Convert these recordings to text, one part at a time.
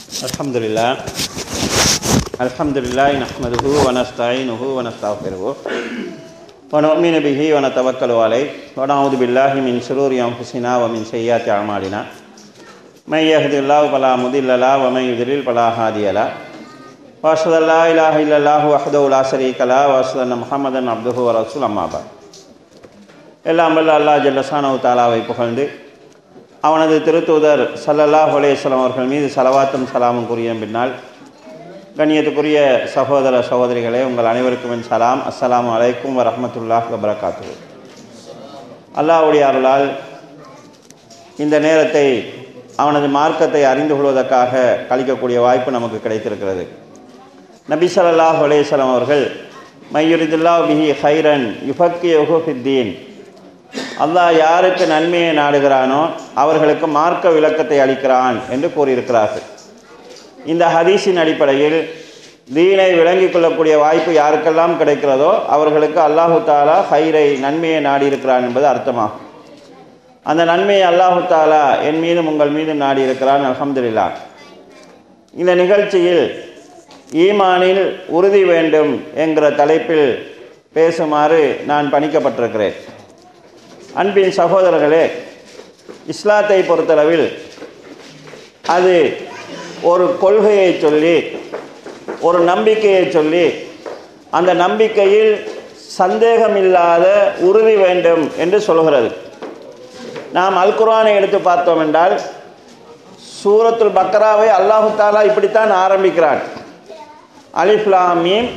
அல்ஹம்துலில்லாஹ் நஹ்மதுஹு வ நஸ்தஈனுஹு வ நஸ்தக்ஃபிருஹு வ நு'மினு பிஹி வ நதவக்கலு அலைஹி வ நஊது பில்லாஹி மின் ஷுரூரி அன்ஃபுஸினா வ மின் ஸய்யிஆத்தி அஅமாலினா மை யஹ்தில்லாஹு ஃபலா முதில்ல லஹு வ மை யுத்லில் ஃபலா ஹாதிய லஹு வ அஷ்ஹது அல்லா இலாஹ இல்லல்லாஹு வஹ்தஹு லா ஷரீக லஹு வ அஷ்ஹது அன்ன முஹம்மதன் அப்துஹு வ ரசூலுஹு அம்மா பஅத். எல்லாம் வல்ல அல்லாஹ் ஜல்ல ஷானஹு தஆலாவை புகழ்ந்து அவனது திருத்தூதர் ஸல்லல்லாஹு அலைஹி வஸல்லம் அவர்கள் மீது ஸலவாத்தும் ஸலாமும் கூறிய பின்னால், கண்ணியத்துக்குரிய சகோதர சகோதரிகளே, உங்கள் அனைவருக்கும் என் சலாம். அஸ்ஸலாமு அலைக்கும் வரஹ்மத்துல்லாஹி வபரகாத்துஹு. அல்லாஹ்வுடைய அருளால் இந்த நேரத்தை அவனது மார்க்கத்தை அறிந்து கொள்வதற்காக கழிக்கக்கூடிய வாய்ப்பு நமக்கு கிடைத்திருக்கிறது. நபி ஸல்லல்லாஹு அலைஹி வஸல்லம் அவர்கள் மையுரிதுல்லாஹு பிஹி ஹைரன் யுஃபக்கிஹு ஃபித்தீன், அல்லாஹ் யாருக்கு நன்மையை நாடுகிறானோ அவர்களுக்கு மார்க்க விளக்கத்தை அளிக்கிறான் என்று கூறியிருக்கிறார்கள். இந்த ஹதீஸின் அடிப்படையில் தீனை விளங்கிக் கொள்ளக்கூடிய வாய்ப்பு யாருக்கெல்லாம் கிடைக்கிறதோ அவர்களுக்கு அல்லாஹு தாலா ஹைரை நன்மையை நாடியிருக்கிறான் என்பது அர்த்தமாகும். அந்த நன்மையை அல்லாஹு தாலா என் மீதும் உங்கள் மீதும் நாடியிருக்கிறான். அல்ஹம்துலில்லாஹ். இந்த நிகழ்ச்சியில் ஈமானில் உறுதி வேண்டும் என்கிற தலைப்பில் பேசுமாறு நான் பணிக்கப்பட்டிருக்கிறேன். அன்பின் சகோதரர்களே, இஸ்லாத்தை பொறுத்தளவில் அது ஒரு கொள்கையை சொல்லி, ஒரு நம்பிக்கையை சொல்லி, அந்த நம்பிக்கையில் சந்தேகமில்லாத உறுதி வேண்டும் என்று சொல்கிறது. நாம் அல் குர்ஆனை எடுத்து பார்த்தோம் என்றால், சூரத்துல் பக்ராவை அல்லாஹு தாலா இப்படித்தான் ஆரம்பிக்கிறான். அலிஃப் லாம் மீம்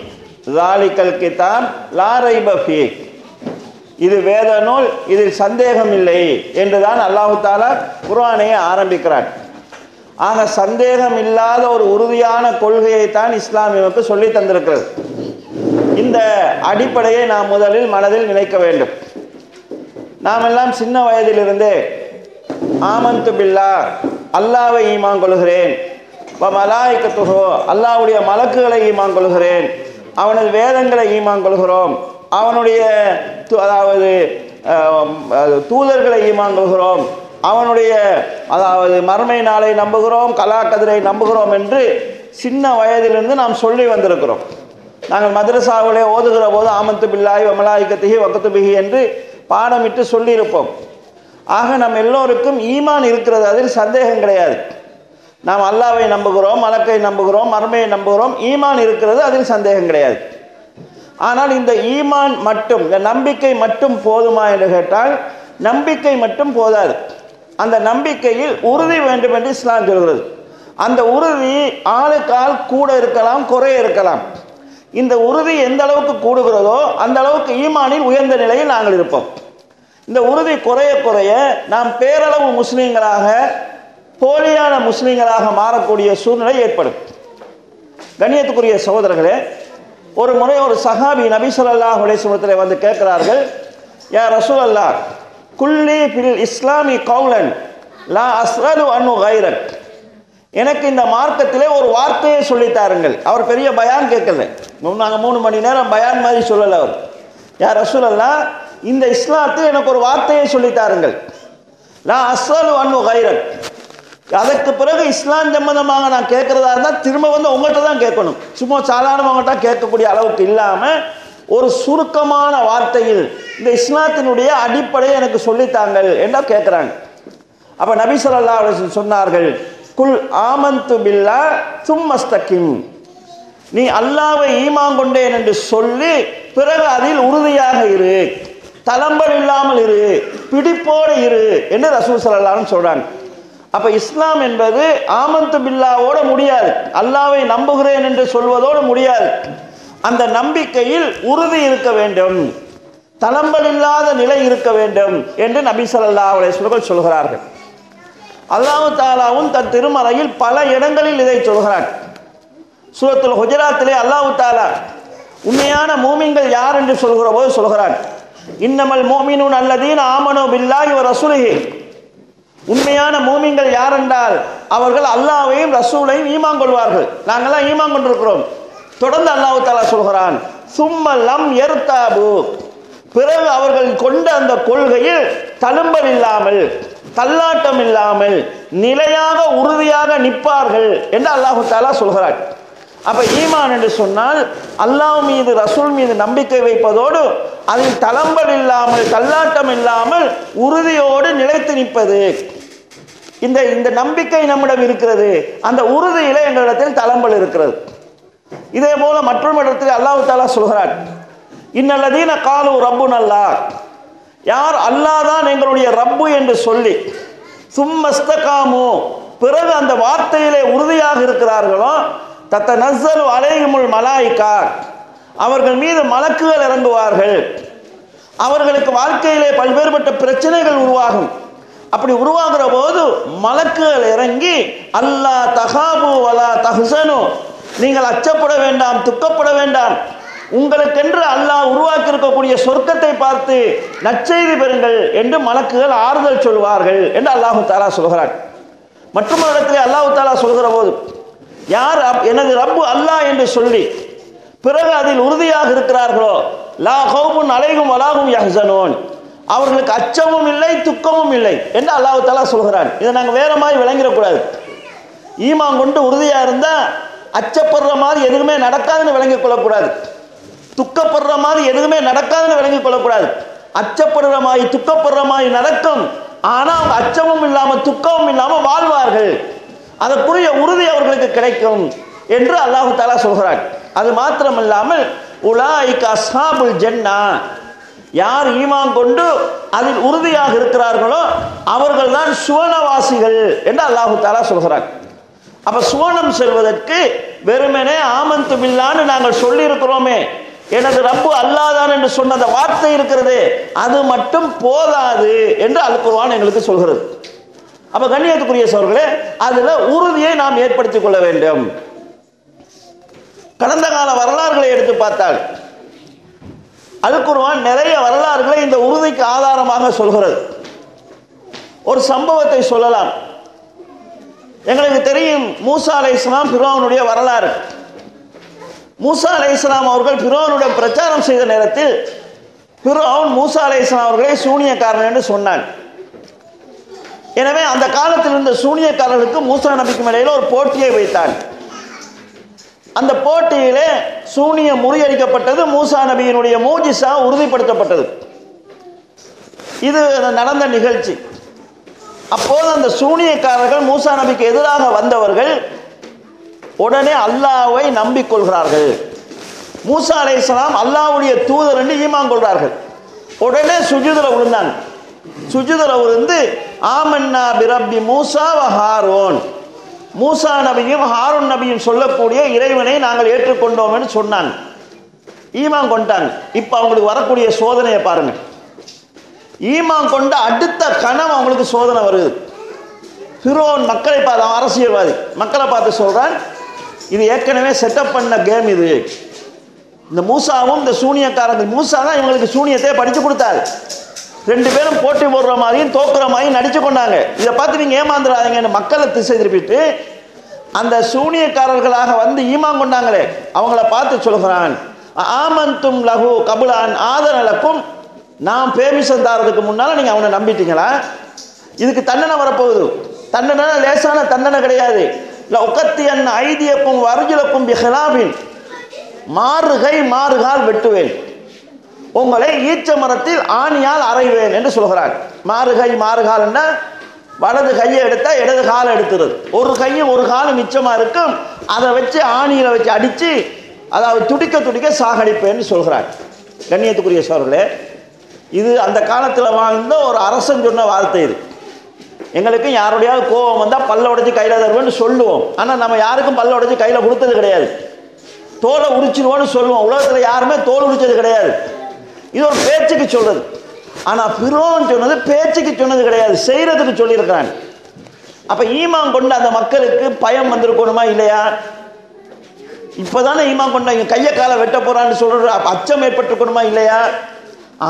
ஸாலிகல் கிதாப் லா ரைப ஃபீஹ், இது வேத நூல், இதில் சந்தேகம் இல்லை என்றுதான் அல்லாஹு தாலா குர்ஆனையை ஆரம்பிக்கிறான். ஆக சந்தேகம் இல்லாத ஒரு உறுதியான கொள்கையை தான் இஸ்லாம் நமக்கு சொல்லி தந்திருக்கிறது. இந்த அடிப்படையை நாம் முதலில் மனதில் நினைக்க வேண்டும். நாம் எல்லாம் சின்ன வயதிலிருந்தே ஆமன்து பில்லாஹ், அல்லாஹ்வை ஈமான் கொள்கிறேன், வ மலாயிகத்துஹு, அல்லாஹ்வுடைய மலக்குகளை ஈமான் கொள்கிறேன், அவனது வேதங்களை ஈமான் கொள்கிறோம், அவனுடைய அதாவது தூதர்களை ஈமான் கொள்கிறோம், அவனுடைய அதாவது மறுமை நாளை நம்புகிறோம், கலாக்கதிரை நம்புகிறோம் என்று சின்ன வயதிலிருந்து நாம் சொல்லி வந்திருக்கிறோம். நாங்கள் மதரசாவிலே ஓதுகிற போது ஆமன்து பில்லாஹி வ மலாயிகத்திஹி வ குதுபிஹி என்று பாடமிட்டு சொல்லியிருப்போம். ஆக நம் எல்லோருக்கும் ஈமான் இருக்கிறது, அதில் சந்தேகம் கிடையாது. நாம் அல்லாஹ்வை நம்புகிறோம், மலக்கை நம்புகிறோம், மறுமையை நம்புகிறோம், ஈமான் இருக்கிறது, அதில் சந்தேகம் கிடையாது. ஆனால் இந்த ஈமான் மட்டும், இந்த நம்பிக்கை மட்டும் போதுமா என்று கேட்டால் நம்பிக்கை மட்டும் போதாது. அந்த நம்பிக்கையில் உறுதி வேண்டும் என்று இஸ்லாம் சொல்கிறது. அந்த உறுதி ஆளுக்கால் கூட இருக்கலாம், குறைய இருக்கலாம். இந்த உறுதி எந்த அளவுக்கு கூடுகிறதோ அந்த அளவுக்கு ஈமானில் உயர்ந்த நிலையில் நாங்கள் இருப்போம். இந்த உறுதி குறைய குறைய நாம் பேரளவு முஸ்லீம்களாக, போலியான முஸ்லீம்களாக மாறக்கூடிய சூழ்நிலை ஏற்படும். கண்ணியத்துக்குரிய சகோதரர்களே, ஒரு முறை ஒரு சஹாபி நபி ஸல்லல்லாஹு அலைஹி வஸல்லம் வந்து கேட்கிறார்கள், யா ரசூலல்லாஹ் குல்லி ஃபில் இஸ்லாமி கௌலன் லா அஸ்அலு அன்ஹு கைரக், எனக்கு இந்த மார்க்கத்திலே ஒரு வார்த்தையை சொல்லித்தாருங்கள். அவர் பெரிய பயான் கேட்கல, நாங்கள் 3 மணி நேரம் பயான் மாதிரி சொல்லலை. அவர், யா ரசூலல்லாஹ் இந்த இஸ்லாத்தில் எனக்கு ஒரு வார்த்தையை சொல்லித்தாருங்கள், லா அஸ்அலு அன்ஹு கைரக், அதற்கு பிறகு இஸ்லாம் சம்பந்தமாக நான் கேட்கறதா இருந்தால் திரும்ப வந்து உங்கள்கிட்ட தான் கேட்கணும், சும்மா சாதாரணவங்கள்ட்ட கேட்கக்கூடிய அளவுக்கு இல்லாமல் ஒரு சுருக்கமான வார்த்தையில் இந்த இஸ்லாத்தினுடைய அடிப்படையை எனக்கு சொல்லித்தாங்கள் என்ன கேட்குறாங்க. அப்போ நபி ஸல்லல்லாஹு அலைஹி வஸல்லம் சொன்னார்கள், குல் ஆமன்து பில்லாஹ் சும்மஸ்தகிம், நீ அல்லாஹ்வை ஈமான் கொண்டேன் என்று சொல்லி பிறகு அதில் உறுதியாக இரு, தளம்பல் இல்லாமல் இரு, பிடிப்போடு இரு என்று ரசூல் ஸல்லல்லாஹு அலைஹி வஸல்லம் சொல்றாங்க. அப்ப இஸ்லாம் என்பது ஆமன்து பில்லாவோட முடியாது, அல்லாஹ்வை நம்புகிறேன் என்று சொல்வதோடு முடியாது. அந்த நம்பிக்கையில் உறுதி இருக்க வேண்டும், தளம்பல் இல்லாத நிலை இருக்க வேண்டும் என்று நபி ஸல்லல்லாஹு அலைஹி வஸல்லம் சொல்கிறார்கள். அல்லாஹ் தஆலாவும் தன் திருமறையில் பல இடங்களில் இதை சொல்கிறார். சூரத்துல் ஹுஜராத்திலே அல்லாஹ் தஆலா உண்மையான மூமின்கள் யார் என்று சொல்கிற போது சொல்கிறார், இன்னமல் முஃமினூன அல்லதீன ஆமனூ பில்லாஹி வ ரசூலிஹி, உண்மையான மூமின்கள் யார் என்றால் அவர்கள் அல்லாஹ்வையும் ரசூலையும் ஈமான் கொள்வார்கள். நாங்கள்லாம் ஈமான் கொண்டிருக்கிறோம். தொடர்ந்து அல்லாஹ் தஆலா சொல்கிறான், சும்ம லம் யர்தாபு, பிறகு அவர்கள் கொண்ட அந்த கொள்கையில் தழும்பல் இல்லாமல் தள்ளாட்டம் இல்லாமல் நிலையாக உறுதியாக நிற்பார்கள் என்று அல்லாஹு தஆலா சொல்கிறார். அப்ப ஈமான் என்று சொன்னால் அல்லாஹ் மீது ரசூல் மீது நம்பிக்கை வைப்பதோடு அதில் தளம்பல் இல்லாமல் தள்ளாட்டம் இல்லாமல் உறுதியோடு நிலைத்து நிற்பது. இந்த நம்பிக்கை நம்மிடம் இருக்கிறது, அந்த உறுதியில எங்களிடத்தில் தளம்பல் இருக்கிறது. இதே போல மற்றொரு இடத்தில் அல்லாஹ் தஆலா சொல்கிறார், இன்னல்லதீன காலு ரப்புன் அல்லாஹ், யார் அல்லாஹ் தான் எங்களுடைய ரப்பு என்று சொல்லி சும்மஸ்தகாமு பிறகு அந்த வார்த்தையிலே உறுதியாக இருக்கிறார்களோ, தத்தனஸ்ஸலு அலைஹிமுல் மலாயிகா, அவர்கள் மீது மலக்குகள் இறங்குவார்கள். அவர்களுக்கு வாழ்க்கையிலே பல்வேறுபட்ட பிரச்சனைகள் உருவாகும். அப்படி உருவாகிற போது மலக்குகள் இறங்கி அல்லா தகாபு வலா தஹ்சனு, நீங்கள் அச்சப்பட வேண்டாம், துக்கப்பட வேண்டாம், உங்களுக்கென்று அல்லாஹ் உருவாக்கி இருக்கக்கூடிய சொர்க்கத்தை பார்த்து நற்செய்தி பெறுங்கள் என்று மலக்குகள் ஆறுதல் சொல்வார்கள் என்று அல்லாஹு தஆலா சொல்கிறார். மற்றும் இடத்திலே அல்லாஹு தஆலா சொல்கிற போது, யார் எனது ரப்பு அல்லாஹ் என்று சொல்லி பிறகு அதில் உறுதியாக இருக்கிறார்களோ, லா ஹௌஃபுன் அலைஹிம் வலாஹும் யஹ்ஸனூன், அவர்களுக்கு அச்சமும் இல்லை துக்கமும் இல்லை என்று அல்லாஹ் தஆலா சொல்கிறார். இதை நாங்கள் வேற மாதிரி விளங்கிடக்கூடாது. ஈமான் கொண்டு உறுதியாக இருந்தால் அச்சப்படுற மாதிரி எதுவுமே நடக்காதுன்னு விளங்கிக் கொள்ளக்கூடாது, துக்கப்படுற மாதிரி எதுவுமே நடக்காதுன்னு விளங்கிக் கொள்ளக்கூடாது. அச்சப்படுற மாதிரி துக்கப்படுற மாதிரி நடக்கும், ஆனால் அவங்க அச்சமும் இல்லாமல் துக்கமும் இல்லாமல் வாழ்வார்கள், அதற்குரிய உறுதி அவர்களுக்கு கிடைக்கும் என்று அல்லாஹ் தஆலா சொல்கிறார். அது மாத்திரமில்லாமல் உலாயிக அஸ்ஹாபுல் ஜன்னா, யார் ஈமான் கொண்டு அதில் உறுதியாக இருக்கிறார்களோ அவர்கள் தான் சுவனவாசிகள் என்று அல்லாஹ் தஆலா சொல்கிறார். அப்ப சுவனம் செல்வதற்கு வெறுமனே ஆமன்து பில்லான்னு நாங்கள் சொல்லி இருக்கிறோமே, எனது ரப்பு அல்லாஹ் தான் என்று சொன்ன அந்த வார்த்தை இருக்கிறது, அது மட்டும் போதாது என்று அல் குர்ஆன் எங்களுக்கு சொல்கிறது. அப்ப கண்ணியத்துக்குரிய சகோதரர்களே, அதுல உறுதியை நாம் ஏற்படுத்திக் கொள்ள வேண்டும். கடந்த கால வரலாறுகளை எடுத்து பார்த்தால் அல் குர்ஆன் நிறைய வரலாறுகளை இந்த உறுதிக்கு ஆதாரமாக சொல்கிறது. ஒரு சம்பவத்தை சொல்லலாம். எங்களுக்கு தெரியும் மூசா அலைஹிஸ்ஸலாம் ஃபிரௌனுடைய வரலாறு. மூசா அலைஹிஸ்ஸலாம் அவர்கள் ஃபிரௌனுடன் பிரச்சாரம் செய்த நேரத்தில் ஃபிரௌன் மூசா அலைஹிஸ்ஸலாம் அவர்களை சூனியக்காரன் என்று சொன்னான். எனவே அந்த காலத்தில் இருந்த சூனியக்காரர்களுக்கு மூசா நபிக்கும் இடையில ஒரு போட்டியை வைத்தான். அந்த போட்டியிலே சூனியம் முறியடிக்கப்பட்டது, மூசா நபியினுடைய மூஜிசா உறுதிப்படுத்தப்பட்டது. இது நடந்த நிகழ்ச்சி. அப்போது அந்த சூனியக்காரர்கள் மூசா நபிக்கு எதிராக வந்தவர்கள் உடனே அல்லாஹ்வை நம்பிக்கொள்கிறார்கள். மூசா அலைஹிஸ்ஸலாம் அல்லாஹ்வுடைய தூதர் என்று ஈமான் கொள்கிறார்கள். உடனே சுஜூதுல விழுந்தாங்க. சுஜூதுல விழுந்து ஆமன்னா பிரப்பி மூசா வ ஹாரூன், மூசா நபியும் ஹாரூன் நபியும் சொல்லக்கூடிய இறைவனை நாங்கள் ஏற்றுக்கொண்டோம் என்று சொன்னாங்க. ஈமான் கொண்டாங்க. இப்போ அவங்களுக்கு வரக்கூடிய சோதனையை பாருங்க. ஈமான் கொண்ட அடுத்த கணம் அவங்களுக்கு சோதனை வருது. ஃபிரௌன் மக்களை பார்த்து, அரசியல்வாதி மக்களை பார்த்து சொல்றான், இது ஏற்கனவே செட்டப் பண்ண கேம். இது இந்த மூசாவும் இந்த சூனியக்காரங்க, மூசா தான் இவங்களுக்கு சூனியத்தை படித்து கொடுத்தாரு. ரெண்டு பேரும் போட்டி போடுற மாதிரியும் தோக்குற மாதிரியும் நடிச்சு கொண்டாங்க. இதை பார்த்து நீங்க ஏமாந்துடாதீங்கன்னு மக்களை திசை திருப்பிட்டு அந்த சூனியக்காரர்களாக வந்து ஈமான் கொண்டாங்களே அவங்கள பார்த்து சொல்கிறான், ஆமன்தும் லஹு கபுலான் ஆதனலக்கும், நான் பேமிஷன் தாரதுக்கு முன்னால நீங்க அவனை நம்பிட்டீங்களா? இதுக்கு தண்டனை வரப்போகுது. தண்டனை லேசான தண்டனை கிடையாது. உக்கத்தியன் ஐதியக்கும் வருஜுலக்கும் பிஹிலாபின், மாறுகை மாறுகால் வெட்டுவேன், உங்களை ஈச்ச மரத்தில் ஆணியால் அறைவேன் என்று சொல்கிறார். மாறுகை மாறுகால் என்ன? வலது கையை எடுத்தா இடது காலை எடுத்துறது, ஒரு கையும் ஒரு காலும் மிச்சமா இருக்கும், அதை வச்சு ஆணியில வச்சு அடிச்சு அதாவது துடிக்க துடிக்க சாகடிப்பேன்னு சொல்கிறார். கண்ணியத்துக்குரிய சோழர்களே, இது அந்த காலத்தில் வாழ்ந்த ஒரு அரசன் சொன்ன வார்த்தை. இது எங்களுக்கு யாருடையாவது கோபம் வந்தால் பல்ல உடைச்சி கையில் தருவேன்னு சொல்லுவோம். ஆனால் நம்ம யாருக்கும் பல்ல உடைச்சி கையில் கொடுத்தது கிடையாது. தோலை உரிச்சிருவோன்னு சொல்லுவோம். உலகத்தில் யாருமே தோல் உரிச்சது கிடையாது. இது ஒரு பேச்சுக்கு சொல்றது. ஆனால் ஃபிரௌன் சொன்னது பேச்சுக்கு சொன்னது கிடையாது, செய்யறதுக்கு சொல்லியிருக்கிறான். அப்போ ஈமான் கொண்ட அந்த மக்களுக்கு பயம் வந்திருக்கணுமா இல்லையா? இப்போதானே ஈமான் கொண்ட கையை காலை வெட்ட போறான்னு சொல்ற அச்சம் ஏற்பட்டிருக்கணுமா இல்லையா?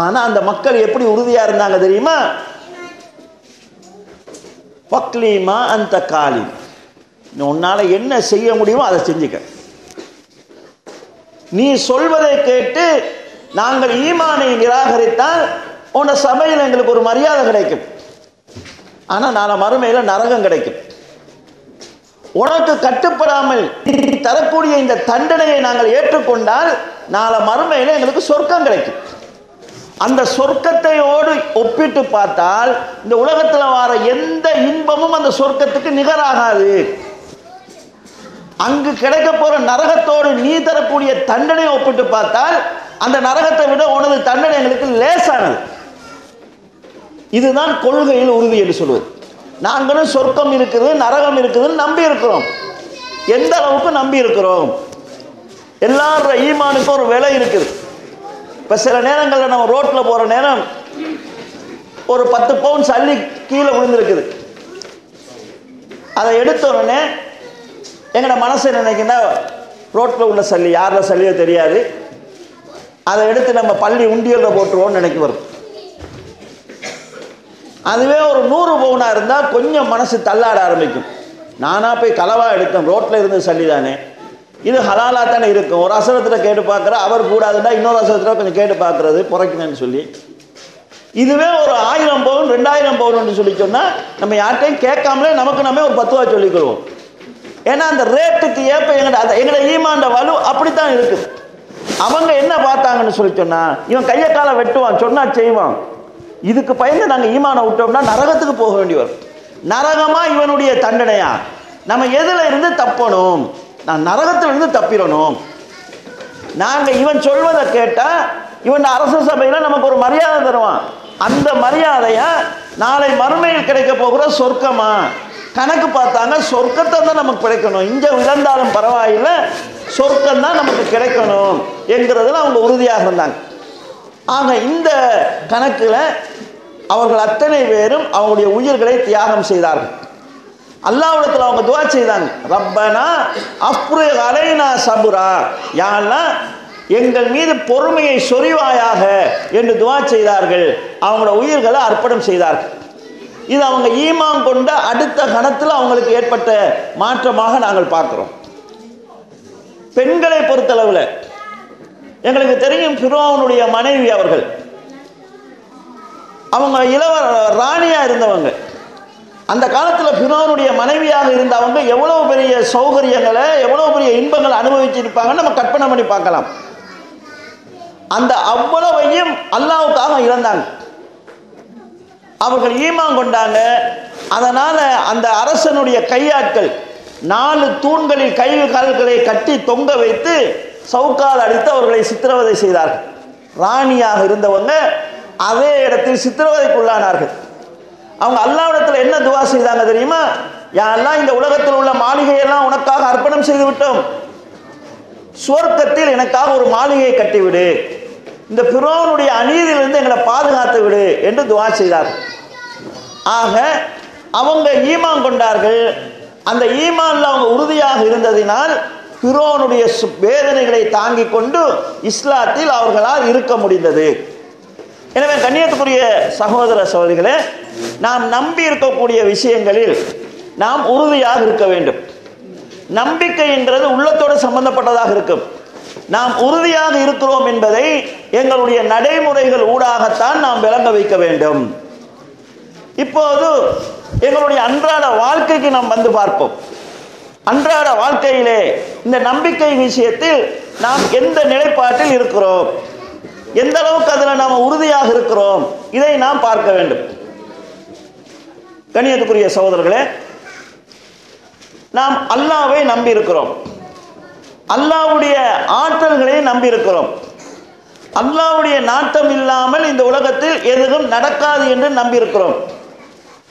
ஆனால் அந்த மக்கள் எப்படி உறுதியாக இருந்தாங்க தெரியுமா? பக்லீமா அந்த காலி, உன்னால் என்ன செய்ய முடியுமோ அதை செஞ்சுக்க, நீ சொல்வதை கேட்டு நாங்கள் ஈமானை நிராகரித்தால் உன்ன சபையில் எங்களுக்கு ஒரு மரியாதை கிடைக்கும், ஆனால் நாளை மறுமையில் நரகம் கிடைக்கும். உனக்கு கட்டுப்படாமல் தரக்கூடிய இந்த தண்டனையை நாங்கள் ஏற்றுக்கொண்டால் நாளை மறுமையில் எங்களுக்கு சொர்க்கம் கிடைக்கும். அந்த சொர்க்கத்தையோடு ஒப்பிட்டு பார்த்தால் இந்த உலகத்தில் வர எந்த இன்பமும் அந்த சொர்க்கத்துக்கு நிகராகாது. அங்கு கிடைக்க போற நரகத்தோடு நீ தரக்கூடிய தண்டனையை ஒப்பிட்டு பார்த்தால் அந்த நரகத்தை விட உனது தண்டனை எங்களுக்கு லேசானது. இதுதான் கொள்கையில் உறுதி என்று சொல்வது. நாங்களும் சொர்க்கம் இருக்குது நரகம் இருக்குதுன்னு நம்பி இருக்கிறோம். எந்த அளவுக்கு நம்பி இருக்கிறோம்? எல்லாரோட ஈமானுக்கும் ஒரு விலை இருக்குது. இப்போ சில நேரங்களில் நம்ம ரோட்டில் போகிற நேரம் ஒரு 10 பவுன் சல்லி கீழே விழுந்துருக்குது. அதை எடுத்த உடனே எங்களோட மனசு நினைக்கினா ரோட்டில் உள்ள சல்லி, யாரில் சல்லியோ தெரியாது, அதை எடுத்து நம்ம பள்ளி உண்டியலில் போட்டுருவோம்னு நினைக்க வரும். அதுவே ஒரு 100 பவுனாக இருந்தால் கொஞ்சம் மனசு தள்ளாட ஆரம்பிக்கும். நானாக போய் களவாக எடுத்தேன், ரோட்டில் இருந்து சல்லி தானே, இது ஹலாலாக தானே இருக்கும். ஒரு அசரத்தில் கேட்டு பார்க்குற, அவர் கூடாதுன்னா இன்னொரு அசரத்தில் கொஞ்சம் கேட்டு பார்க்குறது புறக்கணுன்னு சொல்லி. இதுவே ஒரு 1000 பவுன் 2000 பவுன் சொல்லி சொன்னால் நம்ம யார்கிட்டையும் கேட்காமலே நமக்கு நம்ம ஒரு 10 ரூபா சொல்லிக்கிறோம். ஏன்னா அந்த ரேட்டுக்கு ஏற்ப எங்களோட ஈமாண்ட வலு அப்படித்தான் இருக்குது. அவங்க என்ன பார்த்தாங்கன்னு சொல்லி சொன்னால், இவன் கையை காலை வெட்டுவான், சொன்னால் செய்வான், இதுக்கு பயந்து நாங்கள் ஈமானை விட்டோம்னா நரகத்துக்கு போக வேண்டி வரும். நரகமா இவனுடைய தண்டனையா? நம்ம எதில் இருந்து தப்பணும்? நான் நரகத்திலிருந்து தப்பிடணும். நாங்கள் இவன் சொல்வதை கேட்டால் இவன் அரச சபையில் நமக்கு ஒரு மரியாதை தருவான். அந்த மரியாதையை நாளை மறுமையில் கிடைக்க போகிற சொர்க்கமா கணக்கு பார்த்தாங்க. சொர்க்கத்தை தான் நமக்கு கிடைக்கணும், இங்கே இழந்தாலும் பரவாயில்லை, சொர்க்கம் தான் நமக்கு கிடைக்கணும் என்கிறதுல அவங்க உறுதியாக இருந்தாங்க. ஆக இந்த கணக்கில் அவர்கள் அத்தனை பேரும் அவங்களுடைய உயிர்களை தியாகம் செய்தார்கள். அல்லாஹ்விடத்தில் அவங்க துஆ செய்தாங்க, ரப்பனா அஃப்ரிக் அலைனா சபுரா, யா அல்லாஹ் எங்கள் மீது பொறுமையை சொரிவாயாக என்று துஆ செய்தார்கள். அவங்களோட உயிர்களை அர்ப்பணம் செய்தார்கள். இது அவங்க ஈமான் கொண்ட அடுத்த கணத்தில் அவங்களுக்கு ஏற்பட்ட மாற்றமாக நாங்கள் பார்க்கிறோம். பெண்களை பொறுத்தளவில் எங்களுக்கு தெரியும், ஃபிரௌனுடைய மனைவி அவர்கள், அவங்க ராணியாக இருந்தவங்க. அந்த காலத்தில் ஃபிரௌனுடைய மனைவியாக இருந்தவங்க எவ்வளவு பெரிய சௌகரியங்களை எவ்வளவு பெரிய இன்பங்களை அனுபவிச்சிருப்பாங்கன்னு நம்ம கற்பனை பண்ணி பார்க்கலாம். அந்த அவ்வளவையும் அல்லாஹ்வுக்காக இழந்தாங்க. அவர்கள் ஈமான் கொண்டாங்க. அதனால அந்த அரசனுடைய கையாட்கள் 4 தூண்களில் கை கால்களை கட்டி தொங்க வைத்து சவுக்கால் அடித்து அவர்களை சித்திரவதை செய்தார்கள். ராணியாக இருந்தவங்க அதே இடத்தில் சித்திரவதைக்குள்ளானார்கள். அவங்க அல்லாஹ்விடத்தில் என்ன துஆ செய்தாங்க தெரியுமா? யா அல்லாஹ் இந்த உலகத்தில் உள்ள மாளிகையெல்லாம் உனக்காக அர்ப்பணம் செய்து விட்டோம், சுவர்க்கத்தில் எனக்காக ஒரு மாளிகையை கட்டிவிடு, இந்த ஃபிரௌனுடைய அநீதியிலிருந்து எங்களை பாதுகாத்து விடு என்று துஆ செய்தார்கள். ஆக அவங்க ஈமான் கொண்டார்கள். அந்த ஈமான்ல அவங்க உறுதியாக இருந்ததினால் ஃபிரௌனுடைய வேதனைகளை தாங்கிக் கொண்டு இஸ்லாத்தில் அவர்களால் இருக்க முடிந்தது. எனவே கண்ணியத்துக்குரிய சகோதர சகோதரிகளே, நாம் நம்பி இருக்கக்கூடிய விஷயங்களில் நாம் உறுதியாக இருக்க வேண்டும். நம்பிக்கை என்றது உள்ளத்தோடு சம்பந்தப்பட்டதாக இருக்கும். நாம் உறுதியாக இருக்கிறோம் என்பதை எங்களுடைய நடைமுறைகள் ஊடாகத்தான் நாம் விளங்க வைக்க வேண்டும். இப்போது எங்களுடைய அன்றாட வாழ்க்கைக்கு நாம் வந்து பார்ப்போம். அன்றாட வாழ்க்கையிலே இந்த நம்பிக்கை விஷயத்தில் நாம் எந்த நிலைப்பாட்டில் இருக்கிறோம், எந்த அளவுக்கு அதில் நாம் உறுதியாக இருக்கிறோம், இதை நாம் பார்க்க வேண்டும். கண்ணியத்துக்குரிய சகோதரர்களே, நாம் அல்லாஹ்வை நம்பி இருக்கிறோம், அல்லாஹ்வுடைய ஆற்றல்களை நம்பி இருக்கிறோம். அல்லாஹ்வுடைய நாட்டம் இல்லாமல் இந்த உலகத்தில் எதுவும் நடக்காது என்று நம்பி இருக்கிறோம்.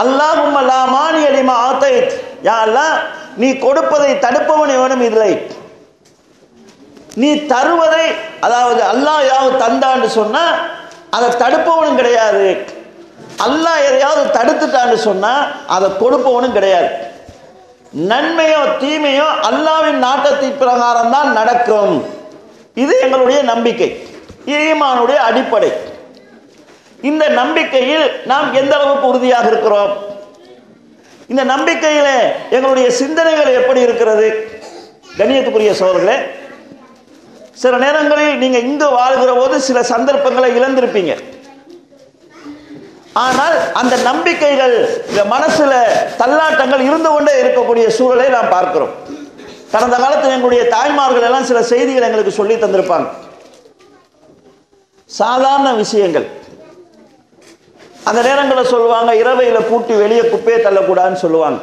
அல்லாஹும்ம லா மானிய லிமா ஆதைத், யா அல்லாஹ் நீ கொடுப்பதை தடுப்பவன் எவனும் இல்லை, நீ தருவதை, அதாவது அல்லாஹ் யாவது தந்தான்னு சொன்னா அதை தடுப்பவனும் கிடையாது, அல்லாஹ் எதையாவது தடுத்துட்டான்னு சொன்னா அதை கொடுப்பவனும் கிடையாது. நன்மையோ தீமையோ அல்லாஹ்வின் நாட்டத்தின் பிரகாரம் தான் நடக்கும். இது எங்களுடைய நம்பிக்கை, ஈமானுடைய அடிப்படை. இந்த நம்பிக்கையில் நாம் எந்த அளவுக்கு உறுதியாக இருக்கிறோம்? இந்த நம்பிக்கையில எங்களுடைய சிந்தனைகள் எப்படி இருக்கிறது? கண்ணியத்துக்குரிய சகோதரர்களே, சில நேரங்களில் நீங்க இங்கு வாழ்கிற போது சில சந்தர்ப்பங்களை இழந்திருப்பீங்க. ஆனால் அந்த நம்பிக்கைகள் இந்த மனசுல தள்ளாட்டங்கள் இருந்து கொண்டே இருக்கக்கூடிய சூழலை நாம் பார்க்கிறோம். கடந்த காலத்தில் எங்களுடைய தாய்மார்கள் எல்லாம் சில செய்திகள் எங்களுக்கு சொல்லி தந்திருப்பாங்க. சாதாரண விஷயங்கள். அந்த நேரங்களில் சொல்லுவாங்க, இரவையில கூட்டி வெளியே குப்பையை தள்ளக்கூடாதுன்னு சொல்லுவாங்க.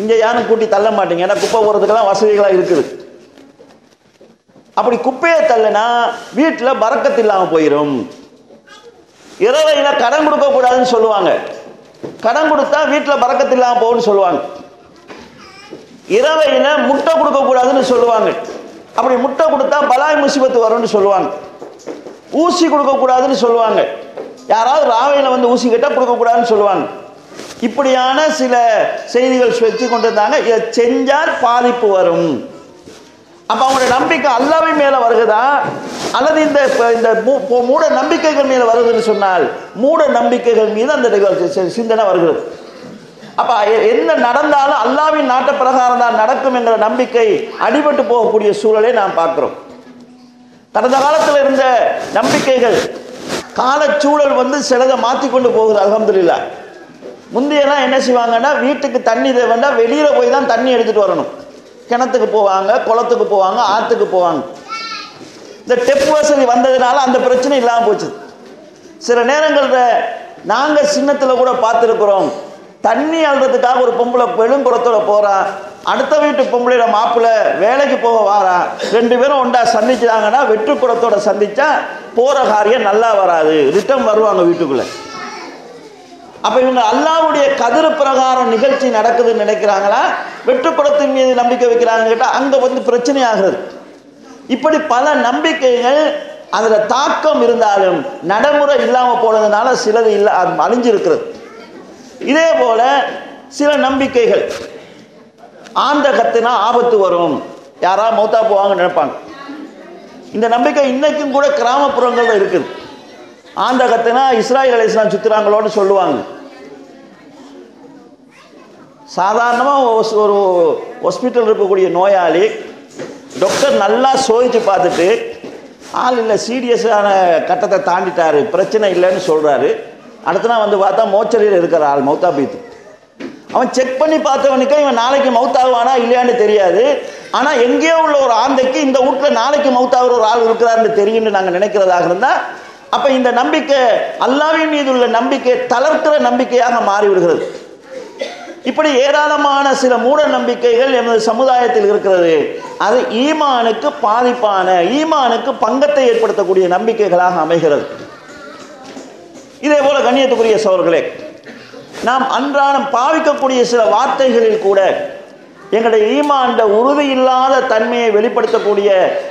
இங்க யாரும் கூட்டி தள்ள மாட்டீங்க, ஏன்னா குப்பை போறதுக்கெல்லாம் வசதிகளாக இருக்குது. அப்படி குப்பையை தள்ளுனா வீட்டில் பரக்கத்து இல்லாமல் போயிடும். இரவையில கடன் கொடுக்க கூடாதுன்னு சொல்லுவாங்க. கடன் கொடுத்தா வீட்டில் பரக்கத்து இல்லாமல் போகும்னு சொல்லுவாங்க. இரவையில முட்டை கொடுக்க கூடாதுன்னு சொல்லுவாங்க. அப்படி முட்டை கொடுத்தா பலாய் முசிபத்து வரும்னு சொல்லுவாங்க. ஊசி கொடுக்க கூடாதுன்னு சொல்லுவாங்க. யாராவது ராவையில வந்து ஊசி கேட்டால் கொடுக்க கூடாதுன்னு சொல்லுவாங்க. இப்படியான சில செய்திகள் வச்சு கொண்டிருந்தாங்க. இதை செஞ்சால் பாதிப்பு வரும். அப்ப அவங்களுடைய நம்பிக்கை அல்லாஹ்வின் மேல வருகிறதா அல்லது இந்த மூட நம்பிக்கைகள் மேல வருதுன்னு சொன்னால் மூட நம்பிக்கைகள் மீது அந்த சிந்தனை வருகிறது. அப்ப என்ன நடந்தாலும் அல்லாஹ்வின் நாட்ட பிரகாரம் தான் நடக்கும் என்கிற நம்பிக்கை அடிபட்டு போகக்கூடிய சூழலை நாம் பார்க்கிறோம். கடந்த காலத்தில் இருந்த நம்பிக்கைகள் காலச்சூழல் வந்து சிலதை மாற்றிக்கொண்டு போகுது. அல்ஹம்துலில்லாஹ். முந்தையெல்லாம் என்ன செய்வாங்கன்னா, வீட்டுக்கு தண்ணி தேவைன்னா வெளியில போய் தான் தண்ணி எடுத்துட்டு வரணும். கிணத்துக்கு போவாங்க, குளத்துக்கு போவாங்க, ஆற்றுக்கு போவாங்க. இந்த டெப் வசதி வந்ததுனால அந்த பிரச்சனை இல்லாமல் போச்சு. சில நேரங்களில் நாங்கள் சின்னத்தில் கூட பார்த்துருக்குறோம். தண்ணி அள்ளுறதுக்காக ஒரு பொம்பளை பெருங்குளத்தோட போகிறா, அடுத்த வீட்டு பொம்பளையோட மாப்பிள்ளை வேலைக்கு போக வாரா, ரெண்டு பேரும் ஒன்றா சந்திச்சாங்கன்னா வெற்றுக்குளத்தோட சந்திச்சா போகிற காரியம் நல்லா வராது, ரிட்டர்ன் வருவாங்க வீட்டுக்குள்ளே. அப்போ இவங்க அல்லாஹ்வுடைய கதிர் பிரகாரம் நிகழ்ச்சி நடக்குதுன்னு நினைக்கிறாங்களா, வெற்றுக்குளத்தின் மீது நம்பிக்கை வைக்கிறாங்கன்னு கேட்டால் அங்கே வந்து பிரச்சனை ஆகிறது. இப்படி பல நம்பிக்கைகள் அதில் தாக்கம் இருந்தாலும் நடைமுறை இல்லாமல் போனதுனால சிலது இல்லை, அது அழிஞ்சிருக்கிறது. இதே போல சில நம்பிக்கைகள், ஆந்த கத்துனா ஆபத்து வரும், யாராவது மௌத்தா போவாங்கன்னு நினைப்பாங்க. இந்த நம்பிக்கை இன்னைக்கும் கூட கிராமப்புறங்கள்ல இருக்குது. ஆந்த கத்துனா இஸ்ராயேல் அலைஹிஸ்ஸலாம் சுத்துறாங்களோன்னு சொல்லுவாங்க. சாதாரணமாக ஒரு ஹாஸ்பிட்டல் இருக்கக்கூடிய நோயாளி டாக்டர் நல்லா சோதிச்சு பார்த்துட்டு ஆள் இல்லை, சீரியஸான கட்டத்தை தாண்டிட்டாரு, பிரச்சனை இல்லைன்னு சொல்றாரு. அடுத்த நாள் வந்து பார்த்தா மோச்சரியில் இருக்கிற ஆள் மௌத்தா போயிட்டு. அவன் செக் பண்ணி பார்த்தவனுக்கு இவன் நாளைக்கு மௌத்தாகுவானா இல்லையான்னு தெரியாது. ஆனால் எங்கேயோ உள்ள ஒரு ஆந்தைக்கு இந்த வீட்டில் நாளைக்கு மௌத்தாகிற ஒரு ஆள் இருக்கிறாருன்னு தெரியும்னு நாங்கள் நினைக்கிறதாக இருந்தால், அப்போ இந்த நம்பிக்கை அல்லாஹ்வின் மீது உள்ள நம்பிக்கை தளர்க்கிற நம்பிக்கையாக மாறிவிடுகிறது. இப்படி ஏராளமான சில மூட நம்பிக்கைகள் எமது சமுதாயத்தில் இருக்கிறது. அது ஈமானுக்கு பாதிப்பான, ஈமானுக்கு பங்கத்தை ஏற்படுத்தக்கூடிய நம்பிக்கைகளாக அமைகிறது. இதே போல கண்ணியத்துக்குரிய சகோதரர்களே, நாம் அன்றாடம் பாவிக்கக்கூடிய சில வார்த்தைகளில் கூட எங்களுடைய ஈமான் உறுதி இல்லாத தன்மையை வெளிப்படுத்தக்கூடிய